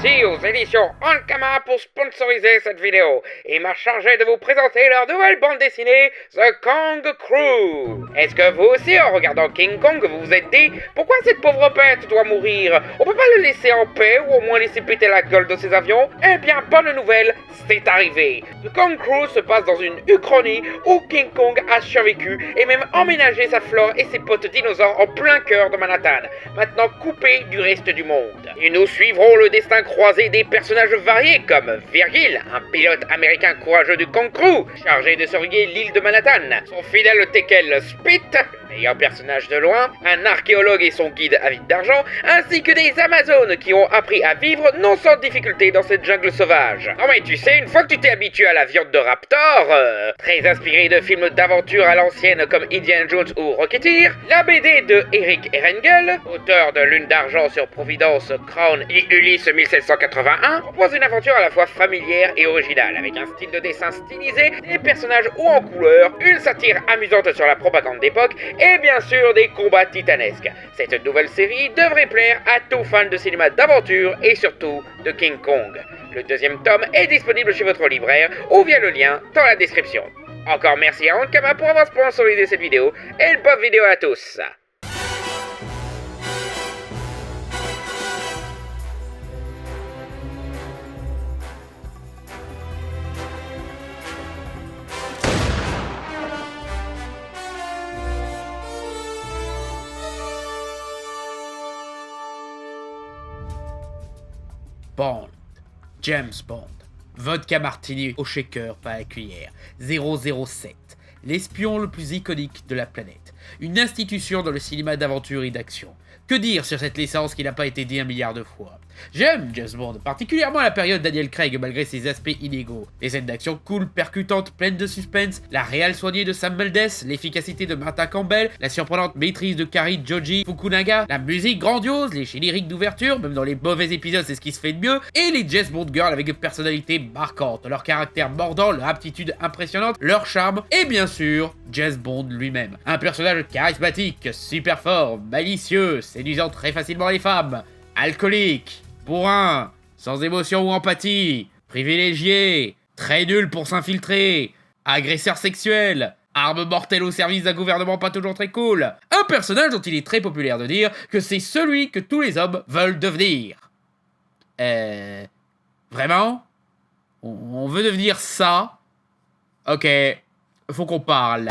Merci aux éditions Ankama pour sponsoriser cette vidéo. Il m'a chargé de vous présenter leur nouvelle bande dessinée, The Kong Crew. Est-ce que vous aussi, en regardant King Kong, vous vous êtes dit pourquoi cette pauvre bête doit mourir? On peut pas le laisser en paix ou au moins laisser péter la gueule de ses avions? Eh bien, bonne nouvelle, c'est arrivé. The Kong Crew se passe dans une Uchronie où King Kong a survécu et même emménagé sa flore et ses potes dinosaures en plein cœur de Manhattan, maintenant coupé du reste du monde. Et nous suivrons le destin croisé des personnages variés comme Virgil, un pilote américain courageux du Kong Crew, chargé de surveiller l'île de Manhattan, son fidèle teckel Spit, le meilleur personnage de loin, un archéologue et son guide avide d'argent, ainsi que des Amazones qui ont appris à vivre non sans difficulté dans cette jungle sauvage. Non mais tu sais, une fois que tu t'es habitué à la viande de raptor, très inspiré de films d'aventure à l'ancienne comme Indiana Jones ou Rocketeer, la BD de Eric Erengel, auteur de Lune d'argent sur Providence, Crown et Ulysse 1781, propose une aventure à la fois familière et originale, avec un style de dessin stylisé, des personnages hauts en couleur, une satire amusante sur la propagande d'époque, et bien sûr des combats titanesques. Cette nouvelle série devrait plaire à tout fan de cinéma d'aventure et surtout de King Kong. Le deuxième tome est disponible chez votre libraire ou via le lien dans la description. Encore merci à Ankama pour avoir sponsorisé cette vidéo et une bonne vidéo à tous. Bond. James Bond. Vodka martini au shaker, pas à la cuillère. 007. L'espion le plus iconique de la planète. Une institution dans le cinéma d'aventure et d'action. Que dire sur cette licence qui n'a pas été dit 1 milliard de fois? J'aime James Bond, particulièrement la période Daniel Craig malgré ses aspects inégaux. Les scènes d'action cool, percutantes, pleines de suspense, la réal soignée de Sam Mendes, l'efficacité de Martha Campbell, la surprenante maîtrise de Kari Joji Fukunaga, la musique grandiose, les génériques d'ouverture, même dans les mauvais épisodes c'est ce qui se fait de mieux, et les James Bond girls avec une personnalité marquante, leur caractère mordant, leur aptitude impressionnante, leur charme, et bien sûr, James Bond lui-même. Un personnage charismatique, super fort, malicieux, séduisant très facilement les femmes, alcoolique, bourrin, sans émotion ou empathie, privilégié, très nul pour s'infiltrer, agresseur sexuel, arme mortelle au service d'un gouvernement pas toujours très cool. Un personnage dont il est très populaire de dire que c'est celui que tous les hommes veulent devenir. Vraiment? On veut devenir ça? Ok, faut qu'on parle.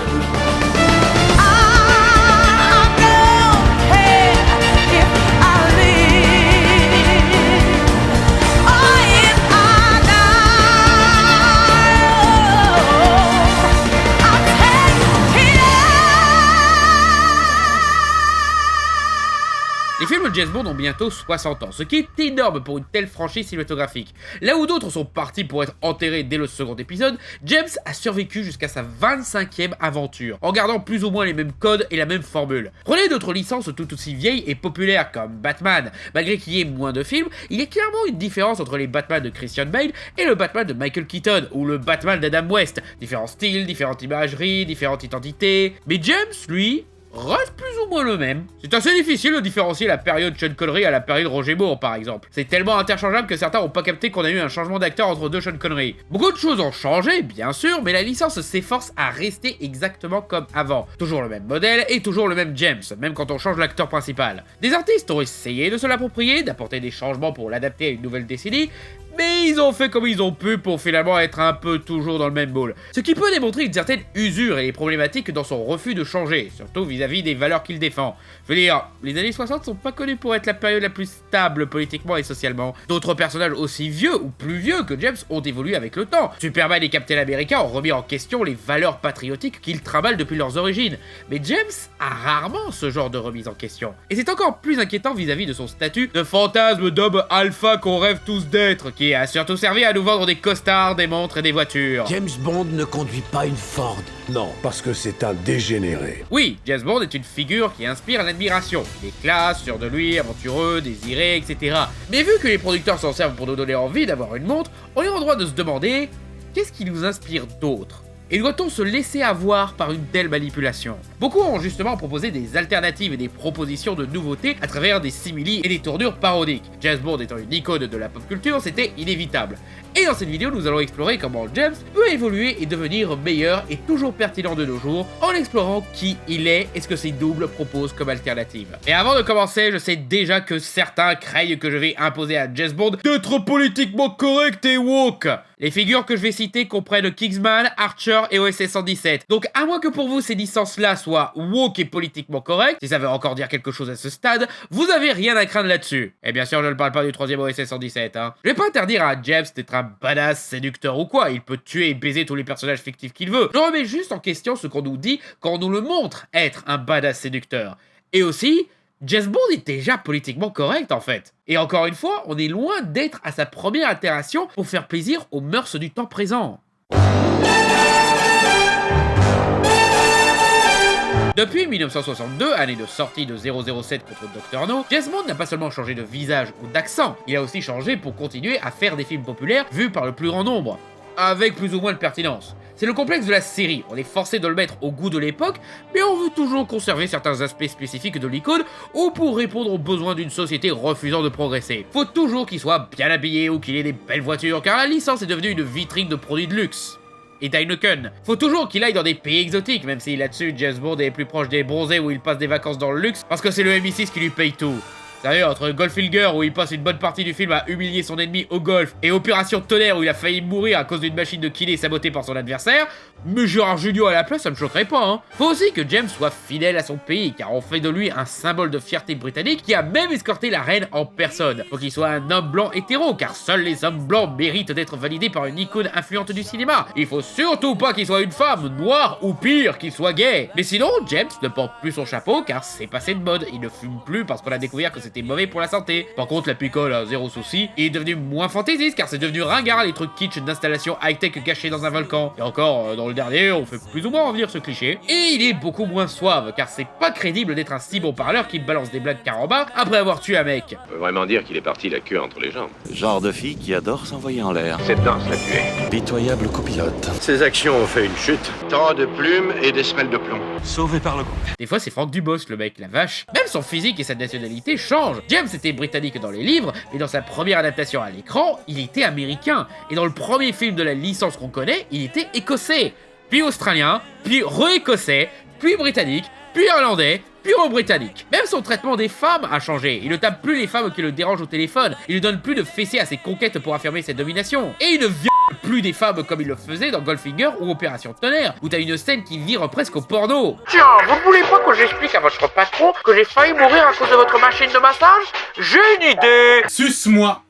Les films de James Bond ont bientôt 60 ans, ce qui est énorme pour une telle franchise cinématographique. Là où d'autres sont partis pour être enterrés dès le second épisode, James a survécu jusqu'à sa 25e aventure, en gardant plus ou moins les mêmes codes et la même formule. Prenez d'autres licences tout aussi vieilles et populaires comme Batman. Malgré qu'il y ait moins de films, il y a clairement une différence entre les Batman de Christian Bale et le Batman de Michael Keaton, ou le Batman d'Adam West. Différents styles, différentes imageries, différentes identités. Mais James, lui, reste plus ou moins le même. C'est assez difficile de différencier la période Sean Connery à la période Roger Moore par exemple. C'est tellement interchangeable que certains n'ont pas capté qu'on a eu un changement d'acteur entre deux Sean Connery. Beaucoup de choses ont changé, bien sûr, mais la licence s'efforce à rester exactement comme avant. Toujours le même modèle et toujours le même James, même quand on change l'acteur principal. Des artistes ont essayé de se l'approprier, d'apporter des changements pour l'adapter à une nouvelle décennie, mais ils ont fait comme ils ont pu pour finalement être un peu toujours dans le même moule. Ce qui peut démontrer une certaine usure et problématique dans son refus de changer, surtout vis-à-vis des valeurs qu'il défend. Je veux dire, les années 60 sont pas connues pour être la période la plus stable politiquement et socialement. D'autres personnages aussi vieux ou plus vieux que James ont évolué avec le temps. Superman et Captain America ont remis en question les valeurs patriotiques qu'ils trimballent depuis leurs origines. Mais James a rarement ce genre de remise en question. Et c'est encore plus inquiétant vis-à-vis de son statut de fantasme d'homme alpha qu'on rêve tous d'être, qui a surtout servi à nous vendre des costards, des montres et des voitures. James Bond ne conduit pas une Ford. Non, parce que c'est un dégénéré. Oui, James Bond est une figure qui inspire l'admiration. Il est classe, sûr de lui, aventureux, désiré, etc. Mais vu que les producteurs s'en servent pour nous donner envie d'avoir une montre, on est en droit de se demander qu'est-ce qui nous inspire d'autre. Et doit-on se laisser avoir par une telle manipulation? Beaucoup ont justement proposé des alternatives et des propositions de nouveautés à travers des simili et des tournures parodiques. James Bond étant une icône de la pop culture, c'était inévitable. Et dans cette vidéo, nous allons explorer comment James peut évoluer et devenir meilleur et toujours pertinent de nos jours en explorant qui il est et ce que ses doubles proposent comme alternative. Et avant de commencer, je sais déjà que certains craignent que je vais imposer à James Bond d'être politiquement correct et woke. Les figures que je vais citer comprennent Kingsman, Archer et OSS 117. Donc à moins que pour vous ces licences-là soient woke et politiquement correctes, si ça veut encore dire quelque chose à ce stade, vous avez rien à craindre là-dessus. Et bien sûr, je ne parle pas du troisième OSS 117, hein. Je vais pas interdire à James d'être un badass séducteur ou quoi, il peut tuer et baiser tous les personnages fictifs qu'il veut. Je remets juste en question ce qu'on nous dit quand on nous le montre être un badass séducteur. Et aussi, James Bond est déjà politiquement correct en fait. Et encore une fois, on est loin d'être à sa première itération pour faire plaisir aux mœurs du temps présent. Depuis 1962, année de sortie de 007 contre Dr. No, James Bond n'a pas seulement changé de visage ou d'accent, il a aussi changé pour continuer à faire des films populaires vus par le plus grand nombre, avec plus ou moins de pertinence. C'est le complexe de la série, on est forcé de le mettre au goût de l'époque, mais on veut toujours conserver certains aspects spécifiques de l'icône ou pour répondre aux besoins d'une société refusant de progresser. Faut toujours qu'il soit bien habillé ou qu'il ait des belles voitures, car la licence est devenue une vitrine de produits de luxe. Et Heineken. Faut toujours qu'il aille dans des pays exotiques, même si là-dessus James Bond est plus proche des bronzés où il passe des vacances dans le luxe, parce que c'est le MI6 qui lui paye tout. Sérieux, entre Goldfinger où il passe une bonne partie du film à humilier son ennemi au golf et Opération Tonnerre où il a failli mourir à cause d'une machine de killer sabotée par son adversaire, mais Gérard Jugnot à la place ça me choquerait pas hein. Faut aussi que James soit fidèle à son pays car on fait de lui un symbole de fierté britannique qui a même escorté la reine en personne. Faut qu'il soit un homme blanc hétéro car seuls les hommes blancs méritent d'être validés par une icône influente du cinéma. Il faut surtout pas qu'il soit une femme noire ou pire qu'il soit gay. Mais sinon James ne porte plus son chapeau car c'est passé de mode. Il ne fume plus parce qu'on a découvert que c'était mauvais pour la santé. Par contre la picole a zéro souci. Il est devenu moins fantaisiste car c'est devenu ringard les trucs kitsch d'installation high-tech cachés dans un volcan. Et encore dans le dernier on fait plus ou moins revenir ce cliché. Et il est beaucoup moins suave car c'est pas crédible d'être un si bon parleur qui balance des blagues caramba après avoir tué un mec. On peut vraiment dire qu'il est parti la queue entre les jambes. Genre de fille qui adore s'envoyer en l'air. Cette danse l'a tué. Pitoyable copilote. Ses actions ont fait une chute. Tant de plumes et des semelles de plomb. Sauvé par le coup. Des fois c'est Franck Dubosc le mec, la vache. Même son physique et sa nationalité changent. James était britannique dans les livres, mais dans sa première adaptation à l'écran, il était américain. Et dans le premier film de la licence qu'on connaît, il était écossais. Puis australien, puis re-écossais, puis britannique, puis irlandais, puis britannique. Même son traitement des femmes a changé. Il ne tape plus les femmes qui le dérangent au téléphone. Il ne donne plus de fessées à ses conquêtes pour affirmer cette domination. Et il ne viole plus des femmes comme il le faisait dans Goldfinger ou Opération Tonnerre, où t'as une scène qui vire presque au porno. Tiens, vous ne voulez pas que j'explique à votre patron que j'ai failli mourir à cause de votre machine de massage? J'ai une idée! Suce-moi!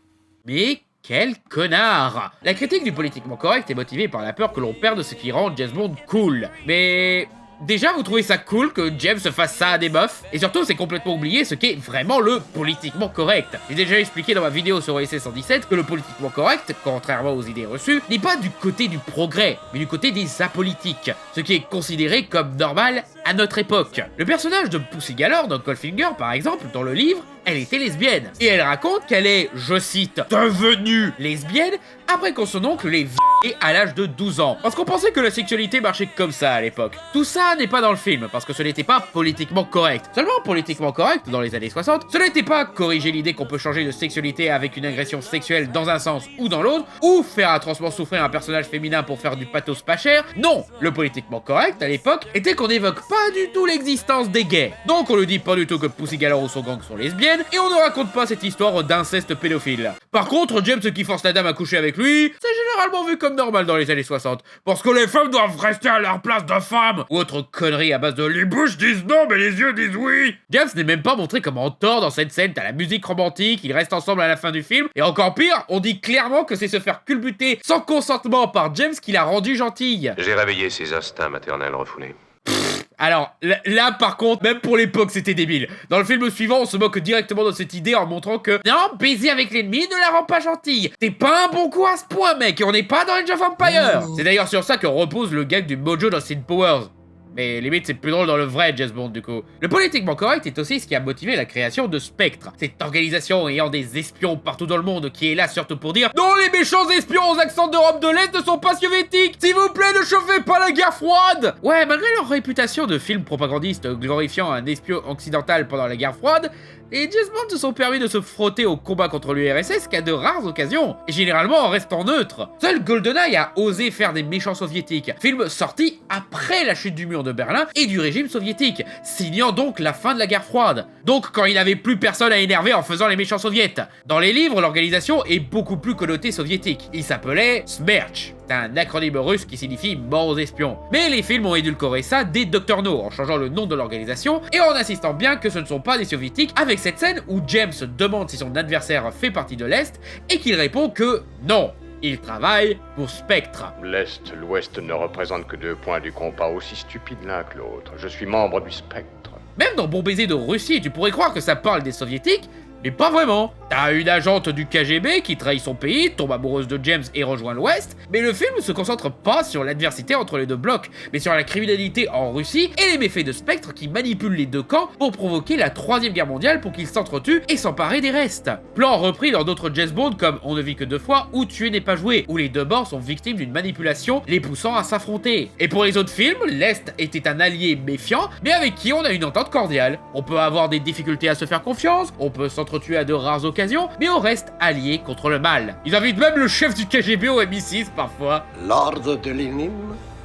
Mais quel connard! La critique du politiquement correct est motivée par la peur que l'on perde ce qui rend James Bond cool. Mais déjà, vous trouvez ça cool que James fasse ça à des meufs? Et surtout, c'est complètement oublié ce qu'est vraiment le politiquement correct. J'ai déjà expliqué dans ma vidéo sur OSS 117 que le politiquement correct, contrairement aux idées reçues, n'est pas du côté du progrès, mais du côté des apolitiques, ce qui est considéré comme normal à notre époque. Le personnage de Pussy Galore dans Goldfinger, par exemple, dans le livre, elle était lesbienne. Et elle raconte qu'elle est, je cite, devenue lesbienne après qu'on son oncle l'ait violée à l'âge de 12 ans. Parce qu'on pensait que la sexualité marchait comme ça à l'époque. Tout ça n'est pas dans le film, parce que ce n'était pas politiquement correct. Seulement politiquement correct, dans les années 60, ce n'était pas corriger l'idée qu'on peut changer de sexualité avec une agression sexuelle dans un sens ou dans l'autre, ou faire atrocement souffrir un personnage féminin pour faire du pathos pas cher. Non, le politiquement correct à l'époque était qu'on n'évoque pas du tout l'existence des gays. Donc on ne dit pas du tout que Pussy Galore ou son gang sont lesbiennes, et on ne raconte pas cette histoire d'inceste pédophile. Par contre, James qui force la dame à coucher avec lui, c'est généralement vu comme normal dans les années 60, parce que les femmes doivent rester à leur place de femmes, ou autre connerie à base de les bouches disent non mais les yeux disent oui. James n'est même pas montré comme en tort dans cette scène, t'as la musique romantique, ils restent ensemble à la fin du film, et encore pire, on dit clairement que c'est se faire culbuter sans consentement par James qui l'a rendu gentille. J'ai réveillé ses instincts maternels refoulés. Alors, là par contre, même pour l'époque, c'était débile. Dans le film suivant, on se moque directement de cette idée en montrant que non, baiser avec l'ennemi ne la rend pas gentille. T'es pas un bon coup à ce point, mec, et on n'est pas dans Age of Empires. C'est d'ailleurs sur ça que repose le gag du mojo dans Austin Powers. Mais limite, c'est plus drôle dans le vrai James Bond, du coup. Le politiquement correct est aussi ce qui a motivé la création de Spectre. Cette organisation ayant des espions partout dans le monde qui est là surtout pour dire « Non, les méchants espions aux accents d'Europe de l'Est ne sont pas soviétiques! S'il vous plaît, ne chauffez pas la guerre froide !» Ouais, malgré leur réputation de film propagandiste glorifiant un espion occidental pendant la guerre froide, les James Bond se sont permis de se frotter au combat contre l'URSS qu'à de rares occasions, et généralement en restant neutre. Seul GoldenEye a osé faire des méchants soviétiques, film sorti après la chute du mur de Berlin et du régime soviétique, signant donc la fin de la guerre froide. Donc quand il n'avait plus personne à énerver en faisant les méchants soviètes. Dans les livres, l'organisation est beaucoup plus connotée soviétique. Il s'appelait Smerch. C'est un acronyme russe qui signifie mort aux espions. Mais les films ont édulcoré ça dès Dr. No en changeant le nom de l'organisation et en insistant bien que ce ne sont pas des soviétiques, avec cette scène où James demande si son adversaire fait partie de l'Est et qu'il répond que non. Il travaille pour Spectre. L'Est, l'Ouest ne représentent que deux points du compas aussi stupides l'un que l'autre. Je suis membre du Spectre. Même dans Bon Baiser de Russie, tu pourrais croire que ça parle des soviétiques, mais pas vraiment. T'as une agente du KGB qui trahit son pays, tombe amoureuse de James et rejoint l'Ouest, mais le film ne se concentre pas sur l'adversité entre les deux blocs, mais sur la criminalité en Russie et les méfaits de Spectre qui manipulent les deux camps pour provoquer la Troisième Guerre mondiale pour qu'ils s'entretuent et s'emparer des restes. Plan repris dans d'autres James Bond comme On ne vit que deux fois ou Tuer n'est pas joué, où les deux bords sont victimes d'une manipulation les poussant à s'affronter. Et pour les autres films, l'Est était un allié méfiant, mais avec qui on a une entente cordiale. On peut avoir des difficultés à se faire confiance, on peut s'entretuer à de rares occasions, mais on reste alliés contre le mal. Ils invitent même le chef du KGB au MI6 parfois. L'ordre de Lénine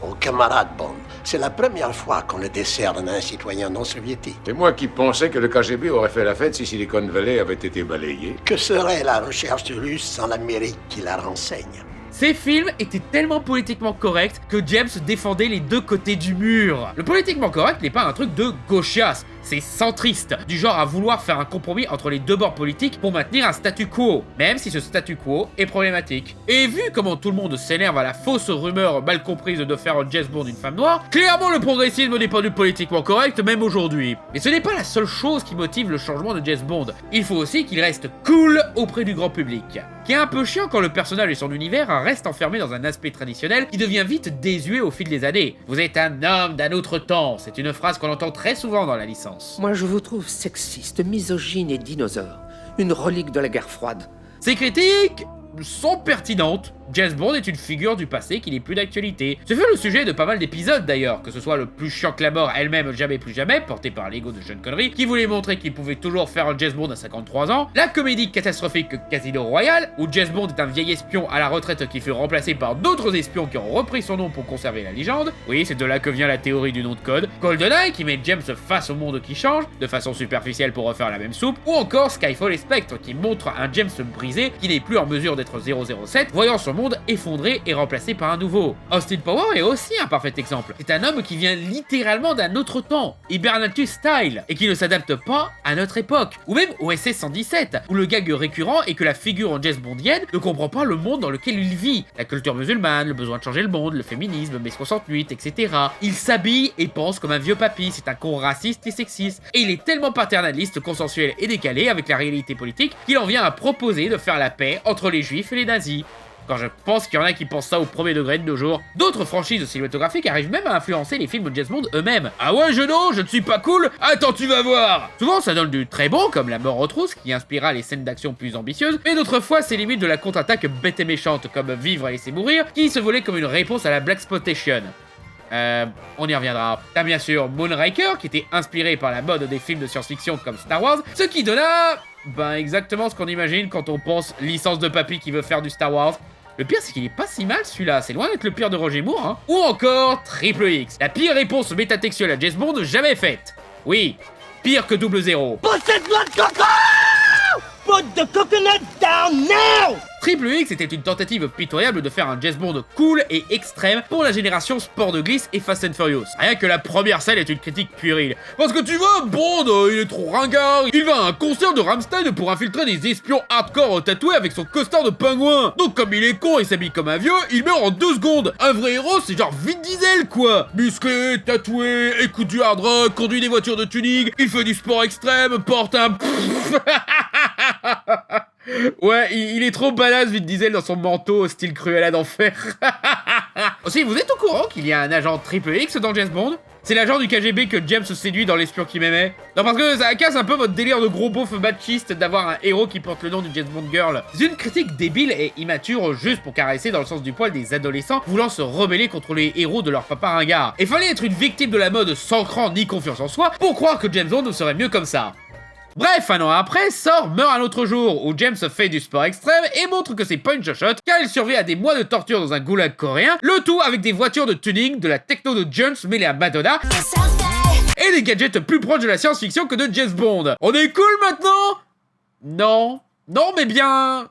au camarade Bond. C'est la première fois qu'on le décerne à un citoyen non soviétique. Et moi qui pensais que le KGB aurait fait la fête si Silicon Valley avait été balayé. Que serait la recherche russe sans l'Amérique qui la renseigne? Ces films étaient tellement politiquement corrects que James défendait les deux côtés du mur. Le politiquement correct n'est pas un truc de gauchias, c'est centriste, du genre à vouloir faire un compromis entre les deux bords politiques pour maintenir un statu quo, même si ce statu quo est problématique. Et vu comment tout le monde s'énerve à la fausse rumeur mal comprise de faire James Bond une femme noire, clairement le progressisme n'est pas du politiquement correct même aujourd'hui. Mais ce n'est pas la seule chose qui motive le changement de James Bond, il faut aussi qu'il reste cool auprès du grand public. Qui est un peu chiant quand le personnage et son univers restent enfermés dans un aspect traditionnel qui devient vite désuet au fil des années. Vous êtes un homme d'un autre temps, c'est une phrase qu'on entend très souvent dans la licence. Moi, je vous trouve sexiste, misogyne et dinosaure. Une relique de la guerre froide. Ces critiques sont pertinentes. James Bond est une figure du passé qui n'est plus d'actualité. Ce fut le sujet de pas mal d'épisodes d'ailleurs, que ce soit le plus chiant que la mort elle-même jamais plus jamais, porté par l'ego de Sean Connery, qui voulait montrer qu'il pouvait toujours faire un James Bond à 53 ans, la comédie catastrophique Casino Royale, où James Bond est un vieil espion à la retraite qui fut remplacé par d'autres espions qui ont repris son nom pour conserver la légende, oui c'est de là que vient la théorie du nom de code, GoldenEye qui met James face au monde qui change, de façon superficielle pour refaire la même soupe, ou encore Skyfall et Spectre qui montre un James brisé qui n'est plus en mesure d'être 007, voyant son monde effondré et remplacé par un nouveau. Austin Powers est aussi un parfait exemple. C'est un homme qui vient littéralement d'un autre temps, Hibernatus style, et qui ne s'adapte pas à notre époque. Ou même OSS 117, où le gag récurrent est que la figure en James Bondienne ne comprend pas le monde dans lequel il vit. La culture musulmane, le besoin de changer le monde, le féminisme, mai 68, etc. Il s'habille et pense comme un vieux papy, c'est un con raciste et sexiste. Et il est tellement paternaliste, consensuel et décalé avec la réalité politique qu'il en vient à proposer de faire la paix entre les juifs et les nazis. Quand je pense qu'il y en a qui pensent ça au premier degré de nos jours. D'autres franchises cinématographiques arrivent même à influencer les films de James Bond eux-mêmes. Ah ouais, je ne suis pas cool? Attends, tu vas voir! Souvent, ça donne du très bon, comme La mort aux trousses, qui inspirera les scènes d'action plus ambitieuses, mais d'autres fois, c'est limite de la contre-attaque bête et méchante, comme Vivre et laisser mourir, qui se volait comme une réponse à la Blaxploitation. On y reviendra. T'as bien sûr Moonraker, qui était inspiré par la mode des films de science-fiction comme Star Wars, ce qui donna... exactement ce qu'on imagine quand on pense licence de papy qui veut faire du Star Wars. Le pire, c'est qu'il est pas si mal celui-là, c'est loin d'être le pire de Roger Moore, hein. Ou encore Triple X, la pire réponse métatextuelle à James Bond jamais faite. Oui, pire que 00. Possède-moi de coco! Put the coconut down now! Triple X était une tentative pitoyable de faire un James Bond cool et extrême pour la génération Sport de glisse et Fast and Furious. Rien que la première scène est une critique puérile. Parce que tu vois, Bond, il est trop ringard, il va à un concert de Rammstein pour infiltrer des espions hardcore tatoués avec son costard de pingouin. Donc comme il est con et s'habille comme un vieux, il meurt en 2 secondes. Un vrai héros, c'est genre Vin Diesel quoi. Musclé, tatoué, écoute du hard rock, conduit des voitures de tuning, il fait du sport extrême, porte un... Ouais, il est trop badass, Vin Diesel, dans son manteau style Cruella d'enfer. Aussi, vous êtes au courant qu'il y a un agent Triple X dans James Bond? C'est l'agent du KGB que James séduit dans L'espion qui m'aimait. Non, parce que ça casse un peu votre délire de gros beauf machiste d'avoir un héros qui porte le nom du James Bond Girl. C'est une critique débile et immature juste pour caresser dans le sens du poil des adolescents voulant se rebeller contre les héros de leur papa ringard. Et fallait être une victime de la mode sans cran ni confiance en soi pour croire que James Bond serait mieux comme ça. Bref, un an après, sort Meurt un autre jour, où James fait du sport extrême et montre que c'est pas une chochotte, car il survit à des mois de torture dans un goulag coréen, le tout avec des voitures de tuning, de la techno de Jones mêlée à Madonna, et des gadgets plus proches de la science-fiction que de James Bond. On est cool maintenant? Non. Non, mais bien...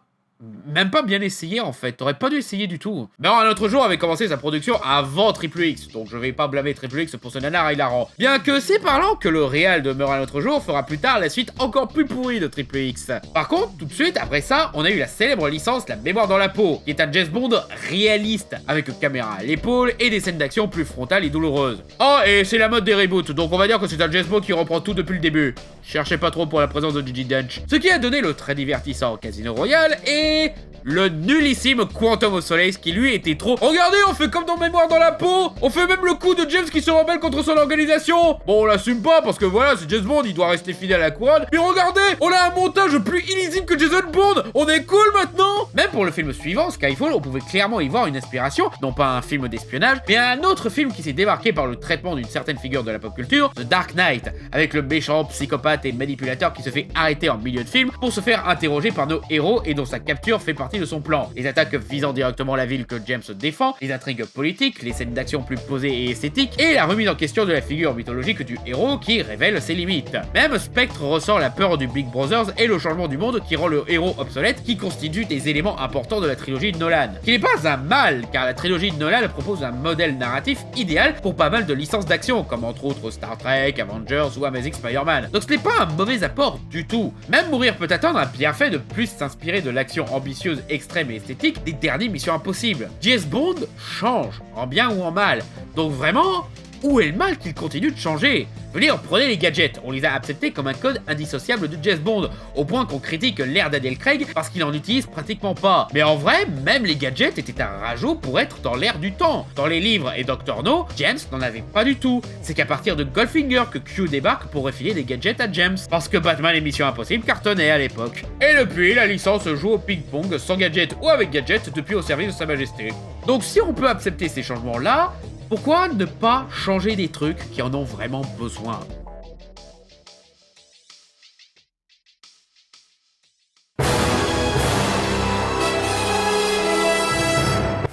Même pas bien essayé en fait, t'aurais pas dû essayer du tout. Mais un autre jour avait commencé sa production avant Triple X, donc je vais pas blâmer Triple X pour ce nanar hilarant. Bien que c'est parlant que le réal de Meurt un autre jour fera plus tard la suite encore plus pourrie de Triple X. Par contre, tout de suite après ça, on a eu la célèbre licence La Mémoire dans la peau, qui est un James Bond réaliste, avec une caméra à l'épaule et des scènes d'action plus frontales et douloureuses. Oh, et c'est la mode des reboots, donc on va dire que c'est un James Bond qui reprend tout depuis le début. Cherchez pas trop pour la présence de Judi Dench. Ce qui a donné le très divertissant Casino Royale et... le nullissime Quantum of Solace qui lui était trop... Regardez, on fait comme dans Mémoire dans la peau. On fait même le coup de James qui se rebelle contre son organisation. Bon, on l'assume pas parce que voilà, c'est James Bond, il doit rester fidèle à la couronne. Mais regardez, on a un montage plus illisible que Jason Bond. On est cool maintenant. Même pour le film suivant, Skyfall, on pouvait clairement y voir une inspiration, non pas un film d'espionnage, mais un autre film qui s'est démarqué par le traitement d'une certaine figure de la pop culture, The Dark Knight, avec le méchant psychopathe et manipulateur qui se fait arrêter en milieu de film pour se faire interroger par nos héros et dont sa capture fait partie de son plan. Les attaques visant directement la ville que James défend, les intrigues politiques, les scènes d'action plus posées et esthétiques, et la remise en question de la figure mythologique du héros qui révèle ses limites. Même Spectre ressort la peur du Big Brothers et le changement du monde qui rend le héros obsolète, qui constituent des éléments importants de la trilogie de Nolan. Qui n'est pas un mal, car la trilogie de Nolan propose un modèle narratif idéal pour pas mal de licences d'action, comme entre autres Star Trek, Avengers ou Amazing Spider-Man. Donc ce n'est pas un mauvais apport du tout. Même Mourir peut attendre a bien fait de plus s'inspirer de l'action ambitieuse extrême et esthétique des derniers Missions Impossibles. James Bond change, en bien ou en mal. Donc vraiment, où est le mal qu'il continue de changer? Je veux dire, prenez les gadgets, on les a acceptés comme un code indissociable de James Bond, au point qu'on critique l'ère Daniel Craig parce qu'il en utilise pratiquement pas. Mais en vrai, même les gadgets étaient un rajout pour être dans l'ère du temps. Dans les livres et Dr. No, James n'en avait pas du tout. C'est qu'à partir de Goldfinger que Q débarque pour refiler des gadgets à James, parce que Batman et Mission Impossible cartonnaient à l'époque. Et depuis, la licence joue au ping-pong sans gadget ou avec gadget depuis au service de Sa Majesté. Donc si on peut accepter ces changements-là, pourquoi ne pas changer des trucs qui en ont vraiment besoin?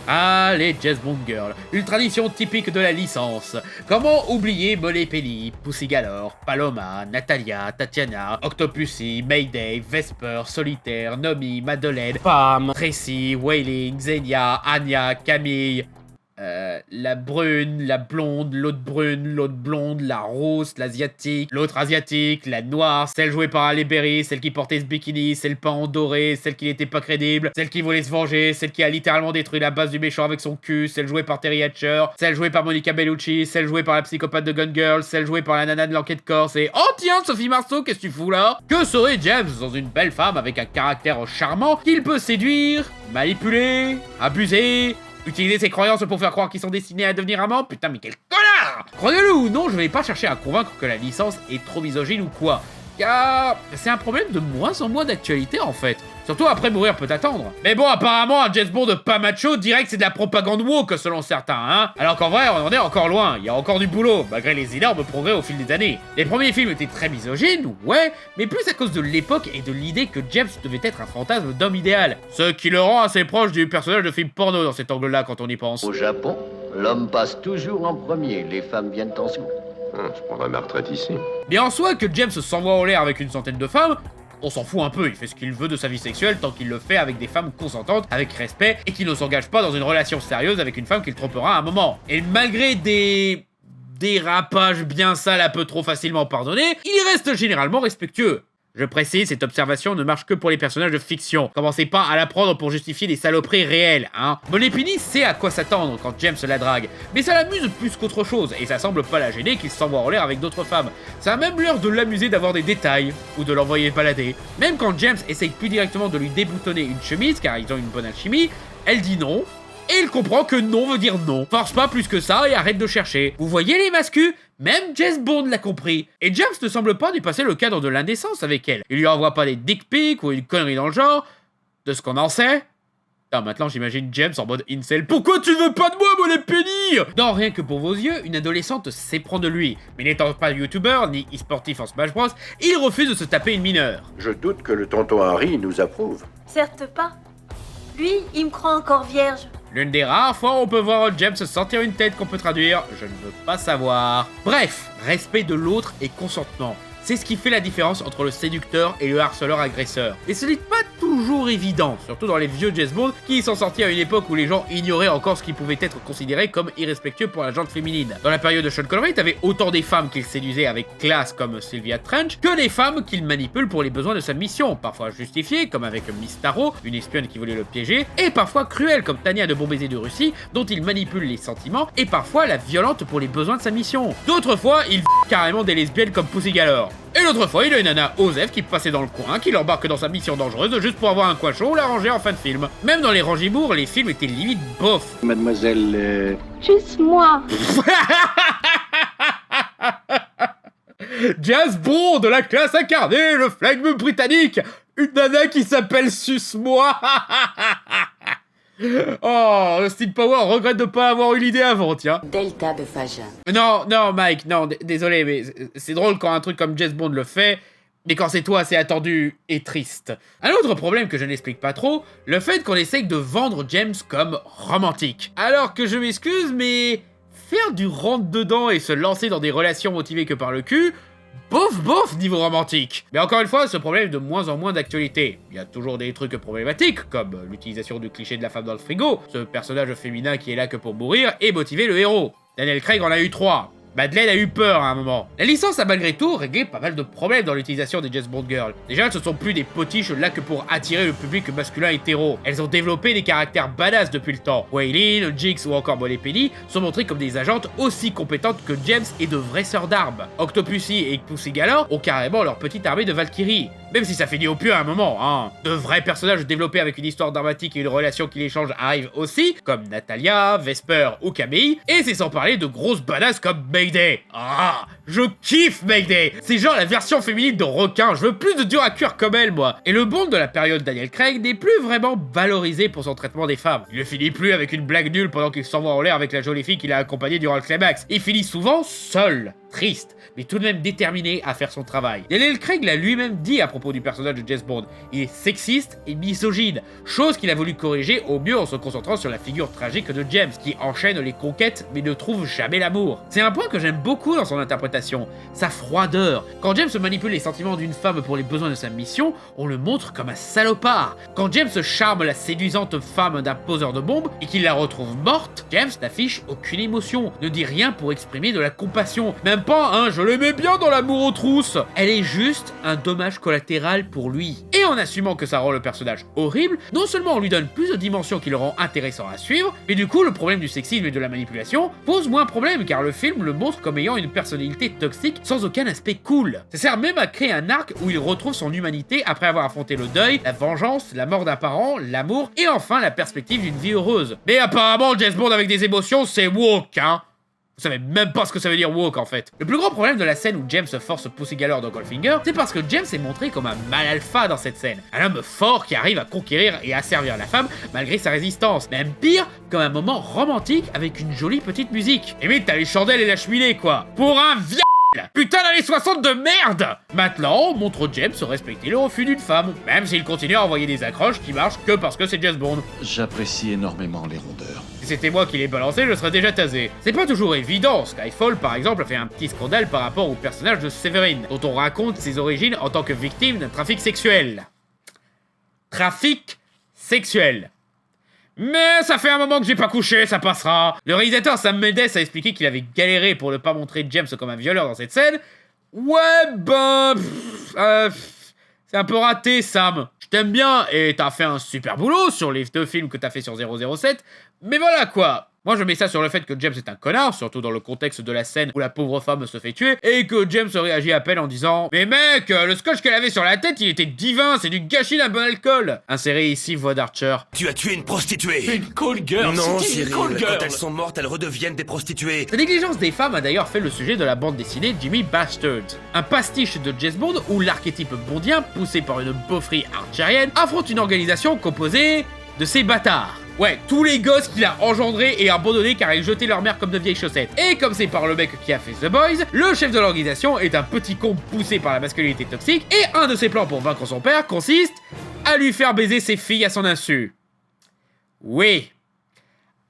Allez, James Bond Girl, une tradition typique de la licence. Comment oublier Molly Penny, Pussy Galore, Paloma, Natalia, Tatiana, Octopussy, Mayday, Vesper, Solitaire, Nomi, Madeleine, Pam, Tracy, Wailing, Xenia, Anya, Camille... la brune, la blonde, l'autre brune, l'autre blonde, la rousse, l'asiatique, l'autre asiatique, la noire, celle jouée par Halle Berry, celle qui portait ce bikini, celle peint en doré, celle qui n'était pas crédible, celle qui voulait se venger, celle qui a littéralement détruit la base du méchant avec son cul, celle jouée par Terry Hatcher, celle jouée par Monica Bellucci, celle jouée par la psychopathe de Gone Girl, celle jouée par la nana de l'enquête corse et... Oh tiens, Sophie Marceau, qu'est-ce que tu fous là? Que serait James dans une belle femme avec un caractère charmant qu'il peut séduire, manipuler, abuser... Utiliser ses croyances pour faire croire qu'ils sont destinés à devenir amants? Putain, mais quel connard! Croyez-le ou non, je vais pas chercher à convaincre que la licence est trop misogyne ou quoi. Car c'est un problème de moins en moins d'actualité en fait. Surtout après Mourir peut attendre. Mais bon, apparemment, un James Bond pas macho, direct c'est de la propagande woke selon certains, hein. Alors qu'en vrai, on en est encore loin, il y a encore du boulot, malgré les énormes progrès au fil des années. Les premiers films étaient très misogynes, ouais, mais plus à cause de l'époque et de l'idée que James devait être un fantasme d'homme idéal. Ce qui le rend assez proche du personnage de film porno dans cet angle-là quand on y pense. Au Japon, l'homme passe toujours en premier, les femmes viennent en second. Je prendrai ma retraite ici. Mais en soi, que James s'envoie en l'air avec une centaine de femmes, on s'en fout un peu, il fait ce qu'il veut de sa vie sexuelle tant qu'il le fait avec des femmes consentantes, avec respect, et qu'il ne s'engage pas dans une relation sérieuse avec une femme qu'il trompera à un moment. Et malgré des dérapages bien sales un peu trop facilement pardonnés, il reste généralement respectueux. Je précise, cette observation ne marche que pour les personnages de fiction. Commencez pas à la prendre pour justifier des saloperies réelles, hein. Molly Penny sait à quoi s'attendre quand James la drague, mais ça l'amuse plus qu'autre chose, et ça semble pas la gêner qu'il s'envoie en l'air avec d'autres femmes. Ça a même l'air de l'amuser d'avoir des détails, ou de l'envoyer balader. Même quand James essaye plus directement de lui déboutonner une chemise, car ils ont une bonne alchimie, elle dit non, et il comprend que non veut dire non. Force pas plus que ça et arrête de chercher. Vous voyez les mascus? Même James Bond l'a compris. Et James ne semble pas dépasser le cadre de l'indécence avec elle. Il lui envoie pas des dick pics ou une connerie dans le genre. De ce qu'on en sait. Putain, maintenant j'imagine James en mode incel. Pourquoi tu veux pas de moi, mon épénie? Non, rien que pour vos yeux, une adolescente s'éprend de lui. Mais n'étant pas youtubeur ni e-sportif en Smash Bros, il refuse de se taper une mineure. Je doute que le tonton Harry nous approuve. Certes pas. Lui, il me croit encore vierge. L'une des rares fois où on peut voir James sortir une tête qu'on peut traduire, je ne veux pas savoir. Bref, respect de l'autre et consentement. C'est ce qui fait la différence entre le séducteur et le harceleur agresseur. Et ce n'est pas toujours évident, surtout dans les vieux James Bond qui sont sortis à une époque où les gens ignoraient encore ce qui pouvait être considéré comme irrespectueux pour la gente féminine. Dans la période de Sean Connery, t'avais autant des femmes qu'il séduisait avec classe comme Sylvia Trench que des femmes qu'il manipule pour les besoins de sa mission, parfois justifiées comme avec Miss Taro, une espionne qui voulait le piéger, et parfois cruelles comme Tania de Bon Baiser de Russie, dont il manipule les sentiments, et parfois la violente pour les besoins de sa mission. D'autres fois, il carrément des lesbiennes comme Pussy Galore. Et l'autre fois, il a une nana Osef qui passait dans le coin, qui l'embarque dans sa mission dangereuse juste pour avoir un coin chaud ou la ranger en fin de film. Même dans les Rangimour, les films étaient limite bof. Mademoiselle... Juste moi. James Bond de la classe incarnée, le flegme britannique. Une nana qui s'appelle Suce-moi. Oh, Austin Power regrette de pas avoir eu l'idée avant, tiens. Delta de Fagin. Non, Mike, non, désolé, mais c'est drôle quand un truc comme James Bond le fait, mais quand c'est toi, c'est attendu et triste. Un autre problème que je n'explique pas trop, le fait qu'on essaye de vendre James comme romantique. Alors que je m'excuse, mais faire du rentre-dedans et se lancer dans des relations motivées que par le cul... Bof niveau romantique. Mais encore une fois, ce problème est de moins en moins d'actualité. Il y a toujours des trucs problématiques, comme l'utilisation du cliché de la femme dans le frigo, ce personnage féminin qui est là que pour mourir et motiver le héros. Daniel Craig en a eu 3. Madeleine a eu peur à un moment. La licence a malgré tout réglé pas mal de problèmes dans l'utilisation des James Bond Girls. Déjà, ce sont plus des potiches là que pour attirer le public masculin hétéro. Elles ont développé des caractères badass depuis le temps. Waylin, Jinx ou encore Molly Penny sont montrées comme des agentes aussi compétentes que James et de vraies sœurs d'armes. Octopussy et Pussy Galore ont carrément leur petite armée de Valkyries. Même si ça finit au pieu à un moment, hein. De vrais personnages développés avec une histoire dramatique et une relation qui les change arrivent aussi, comme Natalia, Vesper ou Camille, et c'est sans parler de grosses badass comme Mayday. Ah, je kiffe Mayday. C'est genre la version féminine de requin, je veux plus de dur à cuire comme elle, moi. Et le Bond de la période Daniel Craig n'est plus vraiment valorisé pour son traitement des femmes. Il ne finit plus avec une blague nulle pendant qu'il s'envoie en l'air avec la jolie fille qu'il a accompagnée durant le climax. Il finit souvent seul, triste, mais tout de même déterminé à faire son travail. Daniel Craig l'a lui-même dit à propos du personnage de James Bond. Il est sexiste et misogyne, chose qu'il a voulu corriger au mieux en se concentrant sur la figure tragique de James, qui enchaîne les conquêtes mais ne trouve jamais l'amour. C'est un point que j'aime beaucoup dans son interprétation, sa froideur. Quand James manipule les sentiments d'une femme pour les besoins de sa mission, on le montre comme un salopard. Quand James charme la séduisante femme d'un poseur de bombes et qu'il la retrouve morte, James n'affiche aucune émotion, ne dit rien pour exprimer de la compassion, même pas un « je l'aimais bien dans l'amour aux trousses ». Elle est juste un dommage collatéral pour lui. Et en assumant que ça rend le personnage horrible, non seulement on lui donne plus de dimensions qui le rend intéressant à suivre, mais du coup le problème du sexisme et de la manipulation pose moins problème car le film le montre comme ayant une personnalité toxique sans aucun aspect cool. Ça sert même à créer un arc où il retrouve son humanité après avoir affronté le deuil, la vengeance, la mort d'un parent, l'amour et enfin la perspective d'une vie heureuse. Mais apparemment James Bond avec des émotions c'est woke, hein. Vous savez même pas ce que ça veut dire woke en fait. Le plus gros problème de la scène où James force Pussy Galore dans Goldfinger, c'est parce que James est montré comme un mâle alpha dans cette scène. Un homme fort qui arrive à conquérir et asservir la femme malgré sa résistance. Même pire, comme un moment romantique avec une jolie petite musique. Et vite t'as les chandelles et la cheminée quoi. Pour un putain d'années 60 de merde. Maintenant, on montre James respecter le refus d'une femme, même s'il continue à envoyer des accroches qui marchent que parce que c'est James Bond. J'apprécie énormément les rondeurs. Si c'était moi qui les balançais, je serais déjà tasé. C'est pas toujours évident, Skyfall par exemple a fait un petit scandale par rapport au personnage de Severin, dont on raconte ses origines en tant que victime d'un trafic sexuel. Trafic sexuel. Mais ça fait un moment que j'ai pas couché, ça passera. Le réalisateur Sam Mendes a expliqué qu'il avait galéré pour ne pas montrer James comme un violeur dans cette scène. Ouais, ben... c'est un peu raté, Sam. Je t'aime bien et t'as fait un super boulot sur les 2 films que t'as fait sur 007. Mais voilà quoi. Moi je mets ça sur le fait que James est un connard, surtout dans le contexte de la scène où la pauvre femme se fait tuer, et que James réagit à peine en disant « Mais mec, le scotch qu'elle avait sur la tête, il était divin, c'est du gâchis d'un bon alcool !» Insérez ici voix d'Archer. Tu as tué une prostituée. Une call girl. Non, Cyril, quand elles sont mortes, elles redeviennent des prostituées. La négligence des femmes a d'ailleurs fait le sujet de la bande dessinée Jimmy Bastard, un pastiche de James Bond où l'archétype bondien, poussé par une beaufrie archérienne, affronte une organisation composée de ces bâtards. Ouais, tous les gosses qu'il a engendrés et abandonnés car ils jetaient leur mère comme de vieilles chaussettes. Et comme c'est par le mec qui a fait The Boys, le chef de l'organisation est un petit con poussé par la masculinité toxique, et un de ses plans pour vaincre son père consiste à lui faire baiser ses filles à son insu. Oui.